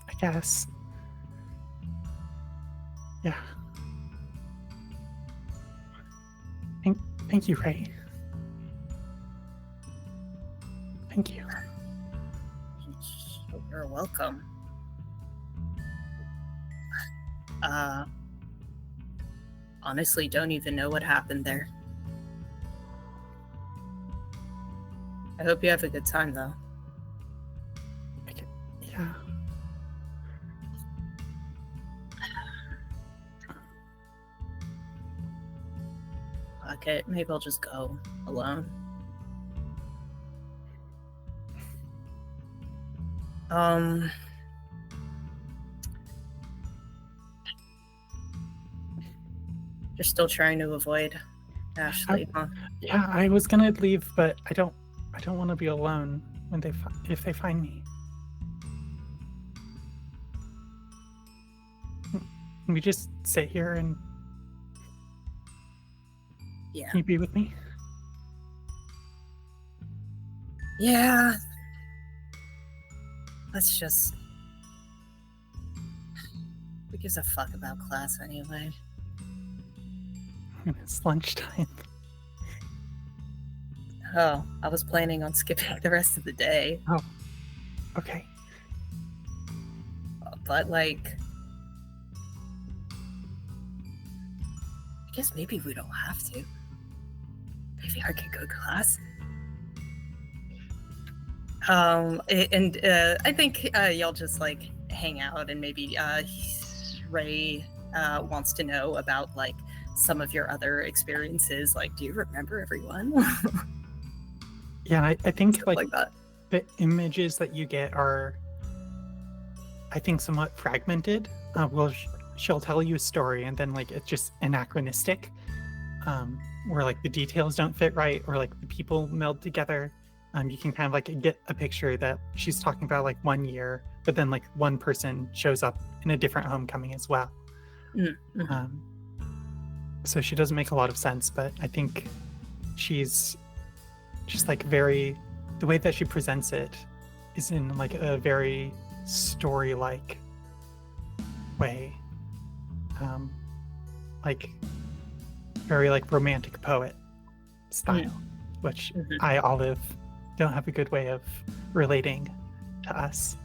I guess. Yeah. Thank you, Ray. Thank you. You're welcome. Honestly, don't even know what happened there. I hope you have a good time, though. Yeah. Okay, maybe I'll just go alone. You're still trying to avoid Ashley, huh? Yeah, I was gonna leave, but I don't want to be alone when if they find me. Can we just sit here and Yeah. can you be with me? Yeah. Let's just... Who gives a fuck about class anyway? It's lunchtime. Oh, I was planning on skipping the rest of the day. Oh, okay. But, like... I guess maybe we don't have to. Maybe I could go to class. I think y'all just, like, hang out, and maybe Ray wants to know about, like, some of your other experiences. Like, do you remember everyone? Yeah, I think Stuff like that. the images that you get are, I think, somewhat fragmented. She'll tell you a story, and then like it's just anachronistic, where like the details don't fit right, or like the people meld together. You can kind of like get a picture that she's talking about like 1 year, but then like one person shows up in a different homecoming as well. Mm-hmm. So she doesn't make a lot of sense, but I think she's just like the way that she presents it is in like a very story-like way, like very like romantic poet style, which I, Olive, don't have a good way of relating to us,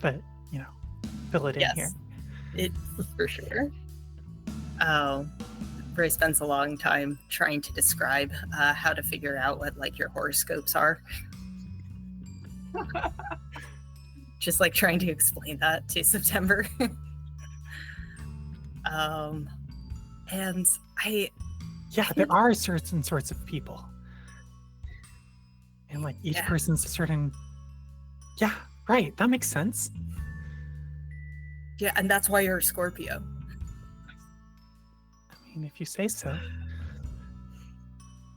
but you know, fill it in here. It for sure. Oh, Ray spends a long time trying to describe how to figure out what like your horoscopes are. Just like trying to explain that to September. And there are certain sorts of people, and like each person's a certain. Yeah, right. That makes sense. Yeah, and that's why you're a Scorpio. I mean, if you say so.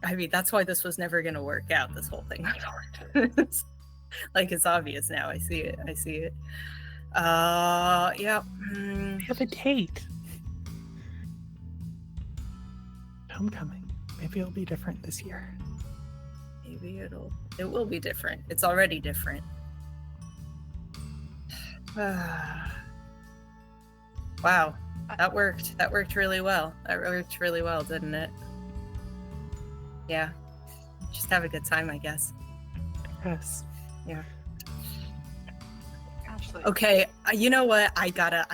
I mean, that's why this was never going to work out, this whole thing. Like, it's obvious now. I see it. Yeah. We have a date. Homecoming. Maybe it'll be different this year. Maybe it will be different. It's already different. Wow. That worked. That worked really well. Didn't it? Yeah. Just have a good time, I guess. Yes. Yeah. Ashley. Okay, you know what? I gotta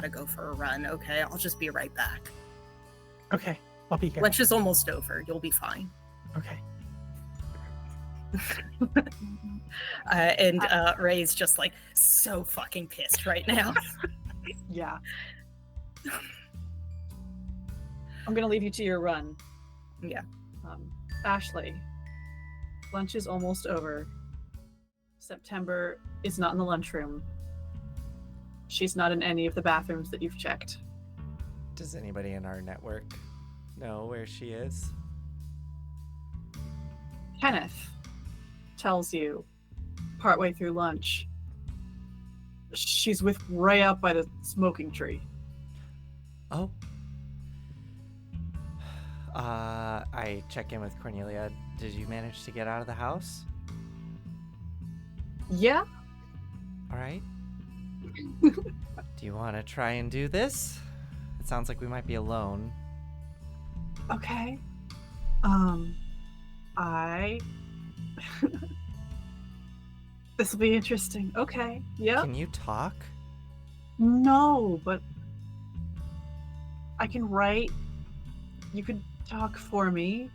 go for a run, okay? I'll just be right back. Okay, I'll be here. Lunch is almost over. You'll be fine. Okay. Ray's just like so fucking pissed right now. Yeah. I'm gonna leave you to your run. Yeah. Ashley, Lunch is almost over. September is not in the lunchroom. She's not in any of the bathrooms that you've checked. Does anybody in our network know where she is? Kenneth tells you partway through lunch she's with Ray out by the smoking tree. Oh. I check in with Cornelia. Did you manage to get out of the house? Yeah? All right. Do you want to try and do this? It sounds like we might be alone. Okay. This will be interesting. Okay. Yep. Can you talk? No, but I can write. You could talk for me.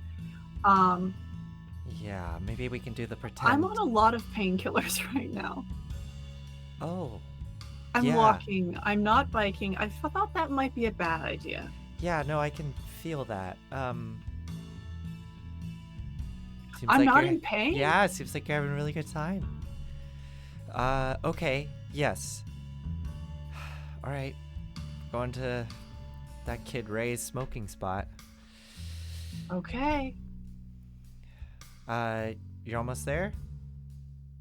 Yeah, maybe we can do the pretend. I'm on a lot of painkillers right now. Oh. I'm Yeah. walking. I'm not biking. I thought that might be a bad idea. Yeah, no, I can feel that. Seems I'm like not you're- in pain? Yeah, it seems like you're having a really good time. Okay, yes. All right, going to that kid Ray's smoking spot. Okay. You're almost there?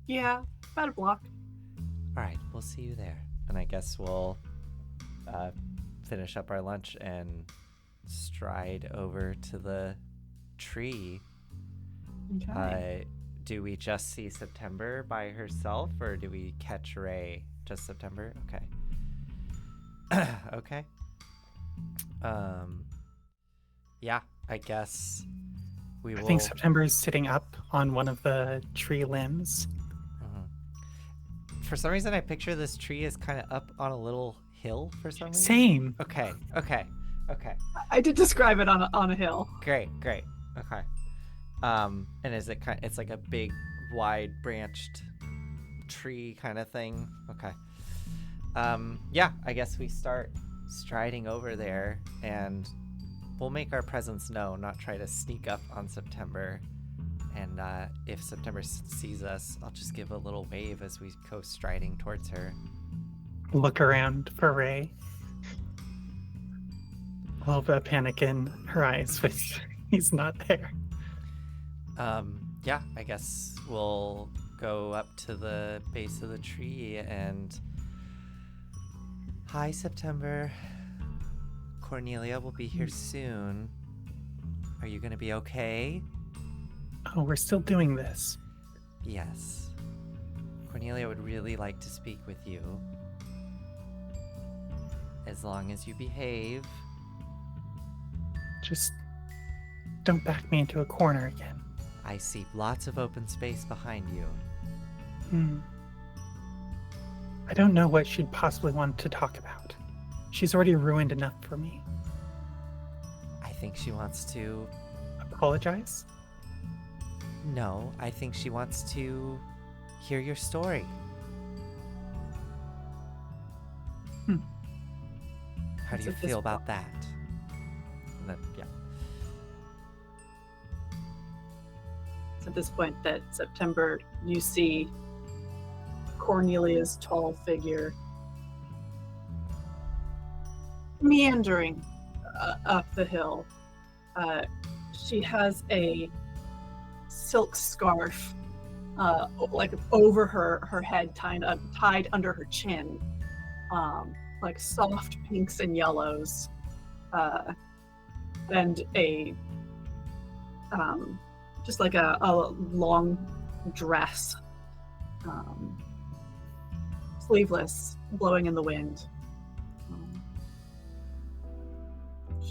Yeah, about a block. All right, we'll see you there. And I guess we'll finish up our lunch and stride over to the tree. Okay. Do we just see September by herself, or do we catch Ray? Just September? Okay. Okay. Yeah, I guess we will. I think September is sitting up on one of the tree limbs. For some reason, I picture this tree is kind of up on a little hill for some reason. Same. Okay. I did describe it on a hill. Great. Okay. And is it it's like a big, wide branched tree kind of thing? Okay. Yeah, I guess we start striding over there, and we'll make our presence known, not try to sneak up on September. And if September sees us, I'll just give a little wave as we go striding towards her. Look around for Ray. A little bit of panic in her eyes, but he's not there. Yeah, I guess we'll go up to the base of the tree and... Hi, September. Cornelia will be here soon. Are you gonna be okay? Oh, we're still doing this. Yes. Cornelia would really like to speak with you. As long as you behave. Just don't back me into a corner again. I see lots of open space behind you. I don't know what she'd possibly want to talk about. She's already ruined enough for me. I think she wants to... Apologize? No, I think she wants to hear your story. How do you feel about that? And then, yeah. It's at this point that September, you see Cornelia's tall figure meandering up the hill. She has a silk scarf like over her head, tied under her chin, like soft pinks and yellows, and a just like a long dress, sleeveless, blowing in the wind.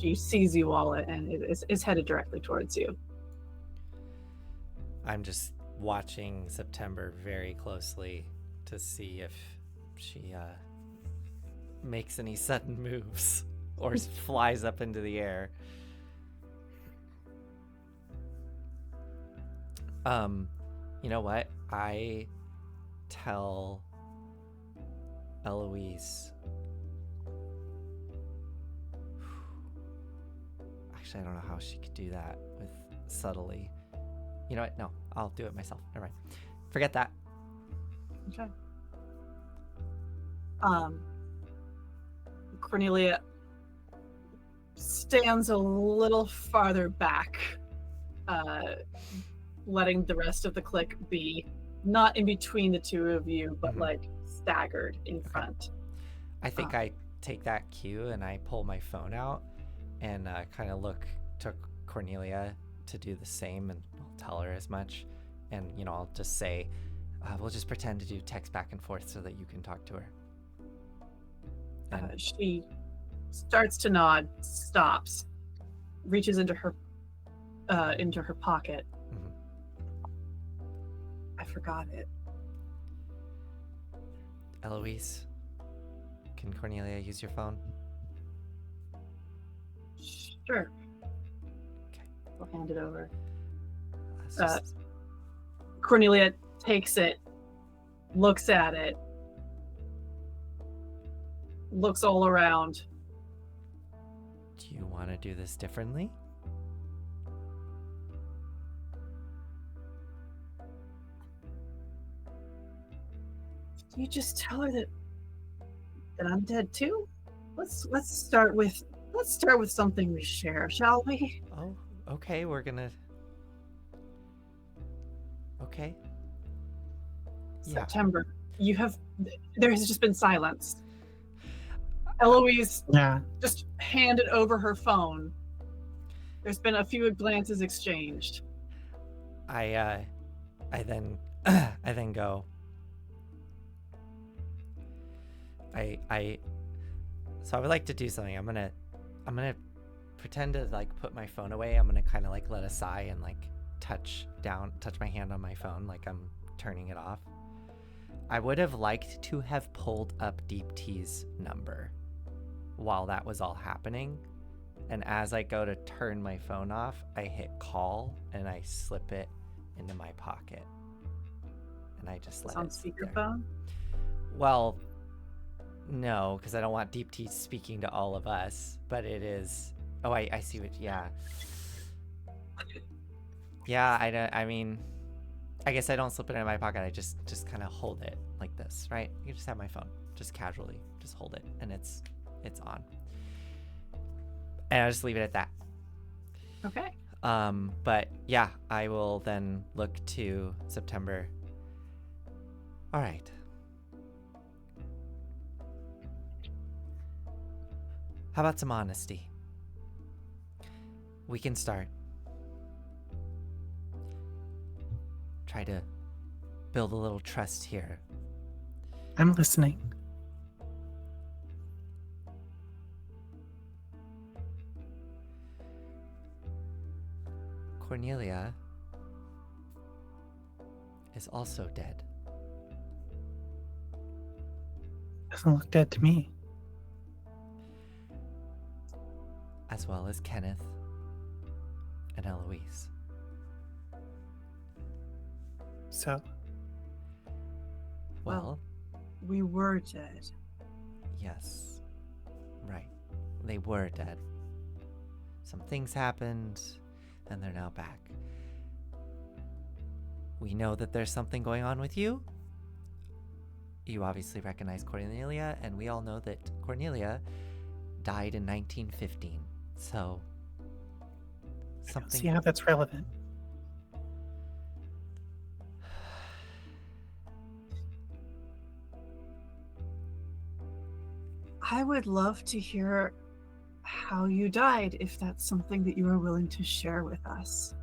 She sees you all and is headed directly towards you. I'm just watching September very closely to see if she makes any sudden moves or flies up into the air. You know what? I tell Eloise. Actually, I don't know how she could do that with subtly. You know what? No, I'll do it myself. Never mind. Forget that. Okay. Cornelia stands a little farther back, letting the rest of the clique be not in between the two of you, but like staggered in front. I think I take that cue and I pull my phone out and kind of look to Cornelia to do the same, and I'll tell her as much. And, you know, I'll just say, we'll just pretend to do text back and forth so that you can talk to her. And She starts to nod, stops, reaches into her pocket. I forgot it. Eloise, can Cornelia use your phone? Sure. Okay. I'll hand it over. Just... Cornelia takes it, looks at it, looks all around. Do you want to do this differently? You just tell her that I'm dead too. Let's start with something we share, shall we? Oh, okay. We're gonna. Okay. Yeah. September. There has just been silence. Eloise just handed over her phone. There's been a few glances exchanged. I then go. So I would like to do something. I'm gonna pretend to like put my phone away. I'm gonna kind of like let a sigh and like touch my hand on my phone like I'm turning it off. I would have liked to have pulled up Deep T's number while that was all happening. And as I go to turn my phone off, I hit call and I slip it into my pocket. And I just let it on sit there. speakerphone? Well, no, because I don't want Deep T speaking to all of us, but it is. Oh, I see what. Yeah. Yeah, I mean, I guess I don't slip it in my pocket. I just kind of hold it like this, right? You just have my phone, just casually, just hold it, and it's on. And I just leave it at that. Okay. But yeah, I will then look to September. All right. How about some honesty? We can start. Try to build a little trust here. I'm listening. Cornelia is also dead. Doesn't look dead to me. As well as Kenneth and Eloise. So? Well, we were dead. yes. Right. They were dead. Some things happened, and they're now back. We know that there's something going on with you. You obviously recognize Cornelia, and we all know that Cornelia died in 1915. So, I don't something. see how that's relevant. I would love to hear how you died, if that's something that you are willing to share with us.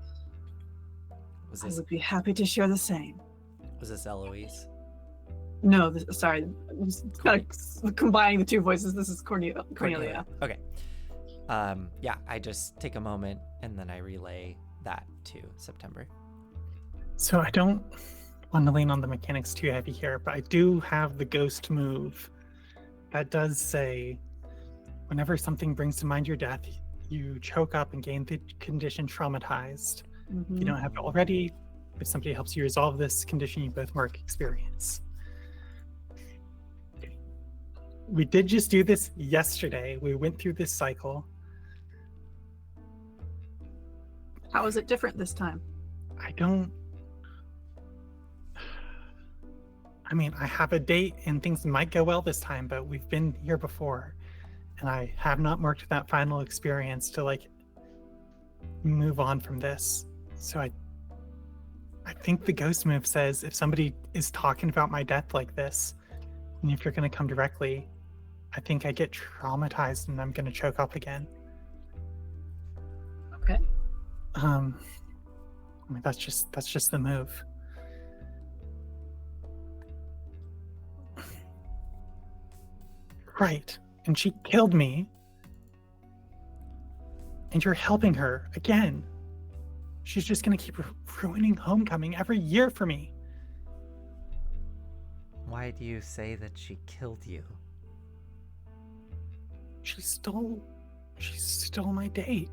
Was I this would be happy to share the same. Eloise? No, sorry. I'm just kind of combining the two voices. This is Cornelia. Okay. Yeah, I just take a moment and then I relay that to September. So I don't want to lean on the mechanics too heavy here, but I do have the ghost move that does say, whenever something brings to mind your death, you choke up and gain the condition traumatized. Mm-hmm. If you don't have it already, if somebody helps you resolve this condition, you both mark experience. We did just do this yesterday. We went through this cycle. How is it different this time? I don't. I mean, I have a date and things might go well this time, but we've been here before. And I have not marked that final experience to like move on from this. So I think the ghost move says if somebody is talking about my death like this, and if you're going to come directly, I think I get traumatized and I'm going to choke up again. Okay. I mean, that's just the move. Right. And she killed me. And you're helping her again. She's just going to keep ruining homecoming every year for me. Why do you say that she killed you? She stole my date.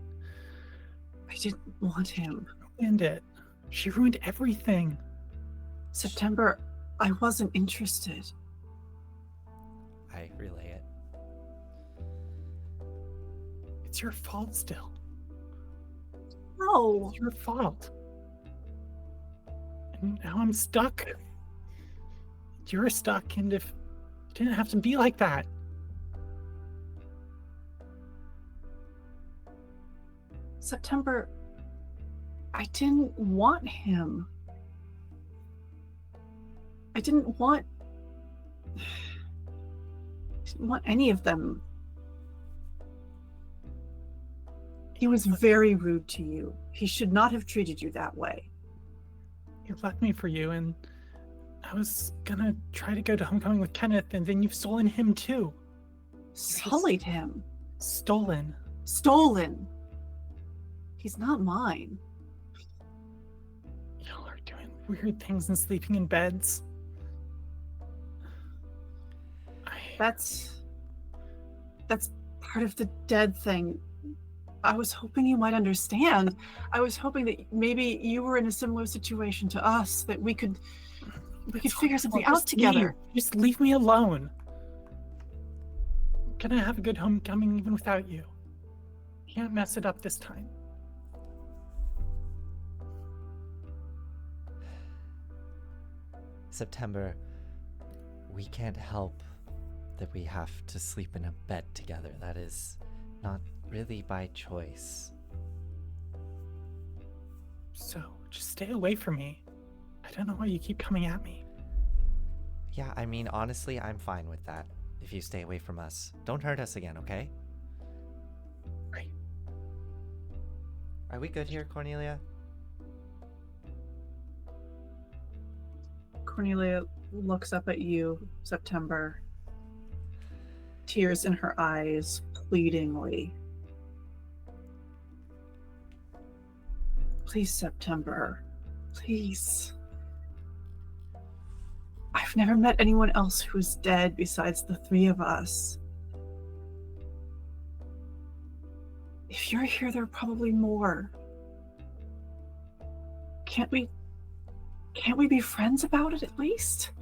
I didn't want him. Ruined it. She ruined everything. September, I wasn't interested. I relay it. It's your fault still. No. It's your fault. And now I'm stuck. You're stuck, and if it didn't have to be like that. September, I didn't want him. I didn't want any of them. He was very rude to you. He should not have treated you that way. You left me for you, and I was gonna try to go to homecoming with Kenneth, and then you've stolen him too. Sullied him. Stolen. Stolen. He's not mine. Y'all are doing weird things and sleeping in beds. That's part of the dead thing. I was hoping you might understand. I was hoping that maybe you were in a similar situation to us, that we could figure something out together. Just leave me alone. I'm gonna have a good homecoming even without you. Can't mess it up this time. September, we can't help that we have to sleep in a bed together. That is not really by choice. So, just stay away from me. I don't know why you keep coming at me. Yeah, I mean, honestly, I'm fine with that. If you stay away from us. Don't hurt us again, okay? Right. Are we good here, Cornelia? Cornelia looks up at you, September. Tears in her eyes, pleadingly. Please, September. Please. I've never met anyone else who's dead besides the three of us. If you're here, there are probably more. Can't we be friends about it at least?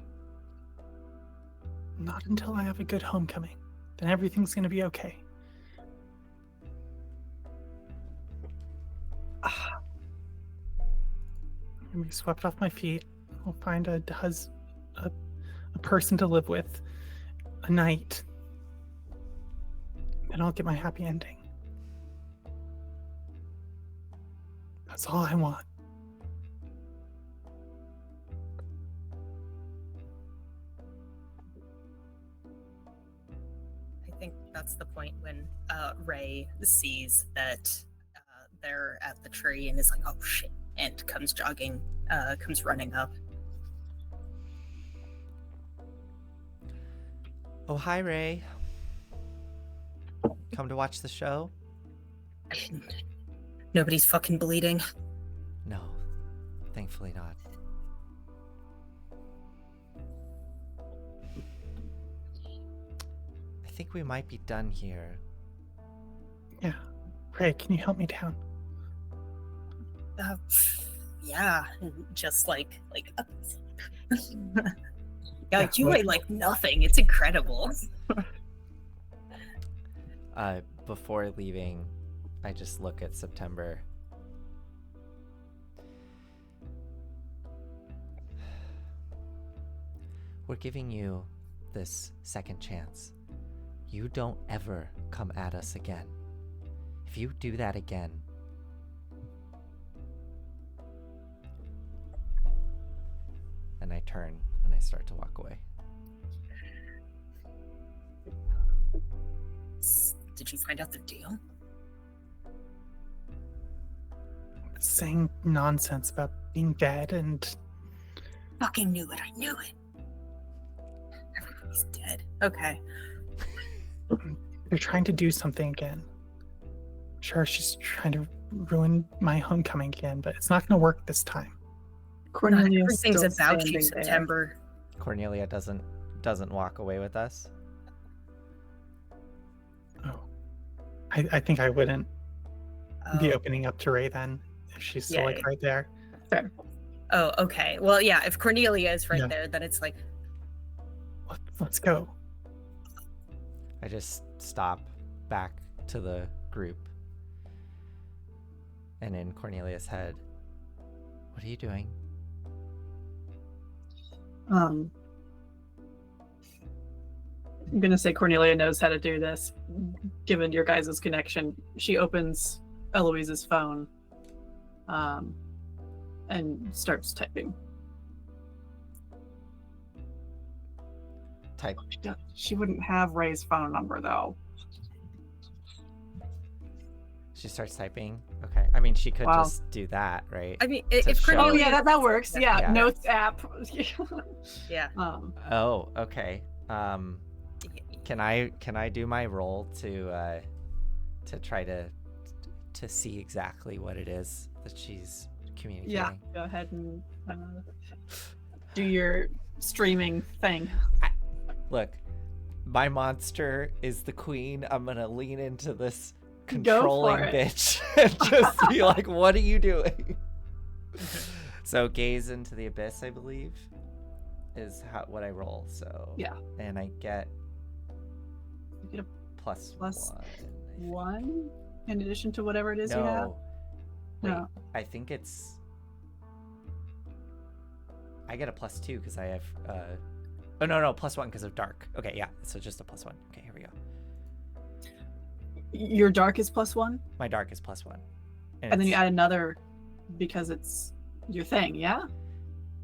Not until I have a good homecoming. Then everything's gonna be okay. I'm gonna be swept off my feet. I'll find a person to live with. A night. And I'll get my happy ending. That's all I want. I think that's the point when Ray sees that they're at the tree and is like, oh shit, and comes running up. Oh, hi, Ray. Come to watch the show? Nobody's fucking bleeding. No, thankfully not. I think we might be done here. Yeah. Ray, can you help me down? Yeah, just like yeah, you weigh like nothing. It's incredible. Before leaving, I just look at September. we're giving you this second chance. You don't ever come at us again. If you do that again, and I turn and I start to walk away. Did you find out the deal? Saying nonsense about being dead and Fucking knew it. I knew it. Everybody's dead. Okay. they're trying to do something again. Sure, she's trying to ruin my homecoming again, but it's not going to work this time. Cornelia Everything's still about you, standing there. September. Cornelia doesn't walk away with us. Oh, I think I wouldn't be Oh. opening up to Ray then if she's still Yeah, like yeah. right there. Fair. Oh, okay. Well, yeah, if Cornelia is right Yeah. there, then it's like, Let's go. I just stop back to the group. And in Cornelia's head, what are you doing? I'm gonna say Cornelia knows how to do this, given your guys' connection. She opens Eloise's phone, and starts typing. Type. She wouldn't have Ray's phone number though. She starts typing. Okay. I mean, she could Wow. just do that, right? I mean, To if show- Oh Cornelia, yeah, that works. Yeah, Yeah. notes app. yeah. Oh, okay. Can I do my roll to try to see exactly what it is that she's communicating? Yeah, go ahead and do your streaming thing. Look, my monster is the queen. I'm gonna lean into this Go for controlling it. bitch and just be like, what are you doing? So gaze into the abyss, I believe, is what I roll. So Yeah. And I get You get a plus plus one. one in addition to whatever it is you have. No. Wait, No. I think it's. I get a plus 2 because I have. Oh no, plus 1 because of dark. Okay, yeah. So just a plus 1. Okay, here we go. Your dark is plus one, My dark is plus 1. and then you it's- add another because it's your thing, yeah?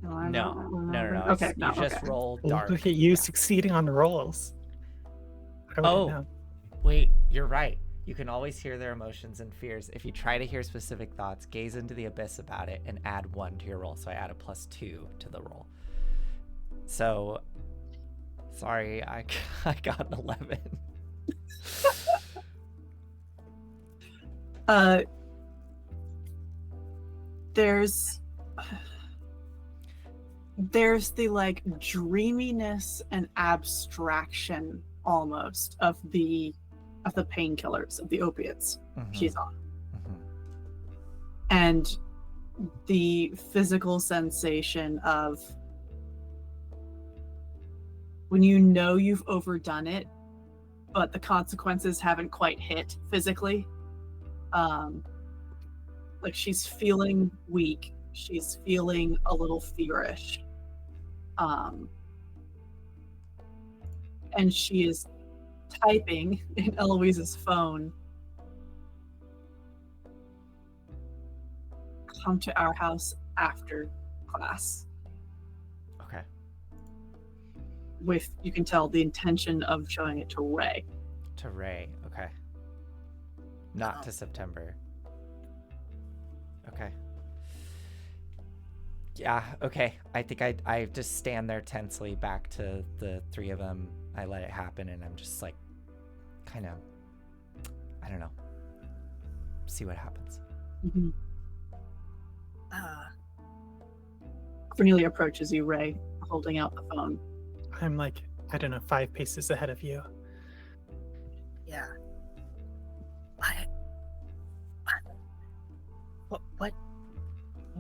No, I No, don't no. remember. Okay, no, You just okay. roll Look dark. at you succeeding on the rolls. I wouldn't Oh. know. Wait, you're right. You can always hear their emotions and fears. If you try to hear specific thoughts, gaze into the abyss about it and add 1 to your roll. So I add a plus 2 to the roll. So, sorry, I got an 11. There's the like dreaminess and abstraction almost of the painkillers, of the opiates she's on, Mhm. and the physical sensation of when you know you've overdone it, but the consequences haven't quite hit physically. Like she's feeling weak, she's feeling a little feverish, and she is typing in Eloise's phone, "Come to our house after class," Okay. with, you can tell, the intention of showing it to Ray. To Ray. Okay. Not Oh. to September. Okay. Yeah, okay. I think I just stand there tensely back to the 3 of them. I let it happen and I'm just like, kind of, I don't know. See what happens. Mhm. Uh, Cornelia approaches you, Ray, holding out the phone. I'm like, I don't know, 5 paces ahead of you. yeah.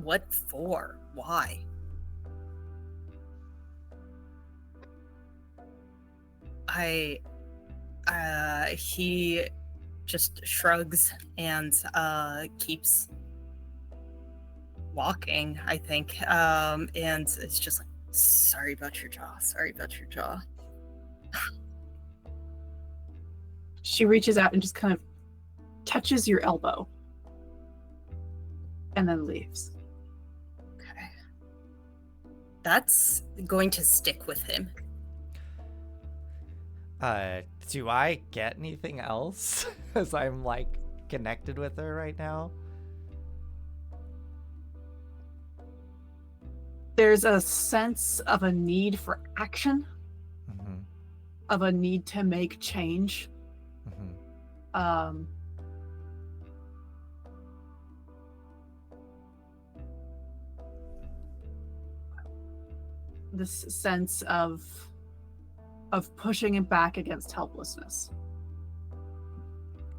What for? Why? He just shrugs and keeps walking, I think. And it's just like, Sorry about your jaw. Sorry about your jaw. She reaches out and just kind of touches your elbow and then leaves. Okay. That's going to stick with him. Do I get anything else as I'm like connected with her right now? There's a sense of a need for action, Mm-hmm. of a need to make change. Mm-hmm. This sense of pushing him back against helplessness.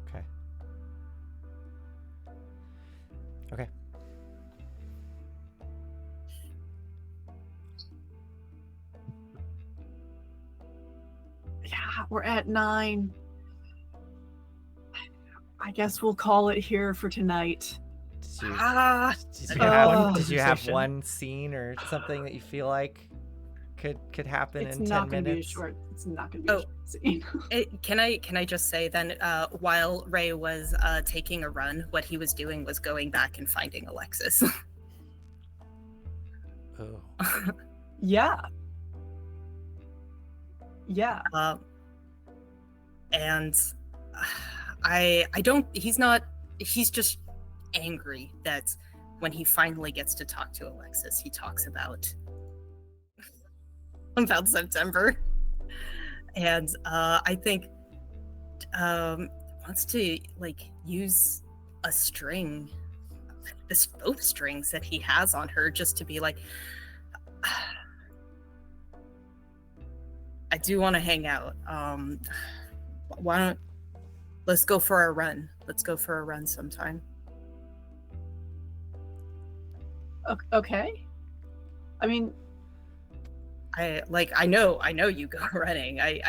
Okay. Okay. Yeah, we're at 9. I guess we'll call it here for tonight. Did you, Ah, did I you got have one did you have conversation. one scene or something that you feel like could happen It's in not 10 going to be a minutes? short. It's not going to be a Oh. short scene. Can I just say then, while Ray was taking a run, what he was doing was going back and finding Alexis. Oh. Yeah. Yeah. And he's just angry that when he finally gets to talk to Alexis, he talks about September. And I think wants to like use a string, both strings that he has on her, just to be like, I do want to hang out. Why don't let's go for a run? Let's go for a run sometime. Okay. I mean, I know you go running. I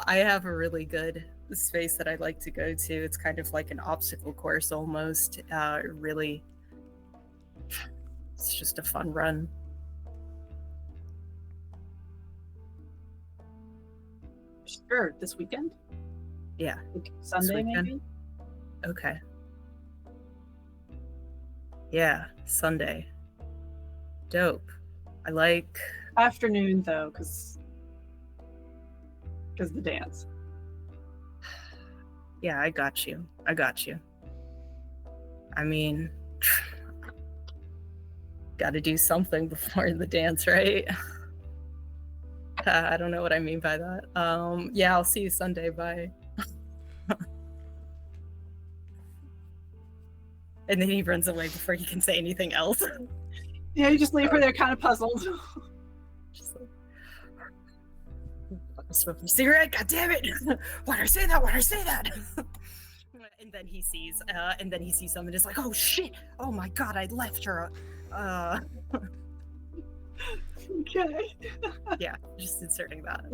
have a really good space that I like to go to. It's kind of like an obstacle course almost. Really, it's just a fun run. sure, this weekend? Yeah. Like Sunday, weekend? maybe? Okay. Yeah, Sunday. Dope. I like. Afternoon, though, because the dance. Yeah, I got you. I mean, gotta do something before the dance, right? I don't know what I mean by that. Yeah, I'll see you Sunday. Bye. And then he runs away before he can say anything else. Yeah, you just leave her there kind of puzzled. Just like, I'm smoking a cigarette. God damn it! Why'd I say that? And then he sees someone is like, oh shit! Oh my god! I left her. Okay. Yeah, just inserting that.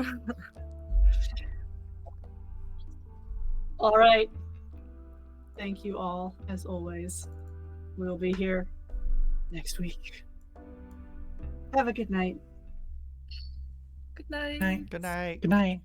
All right. Thank you all, as always. We'll be here next week. Have a good night. Good night. Night. Good night. Good night.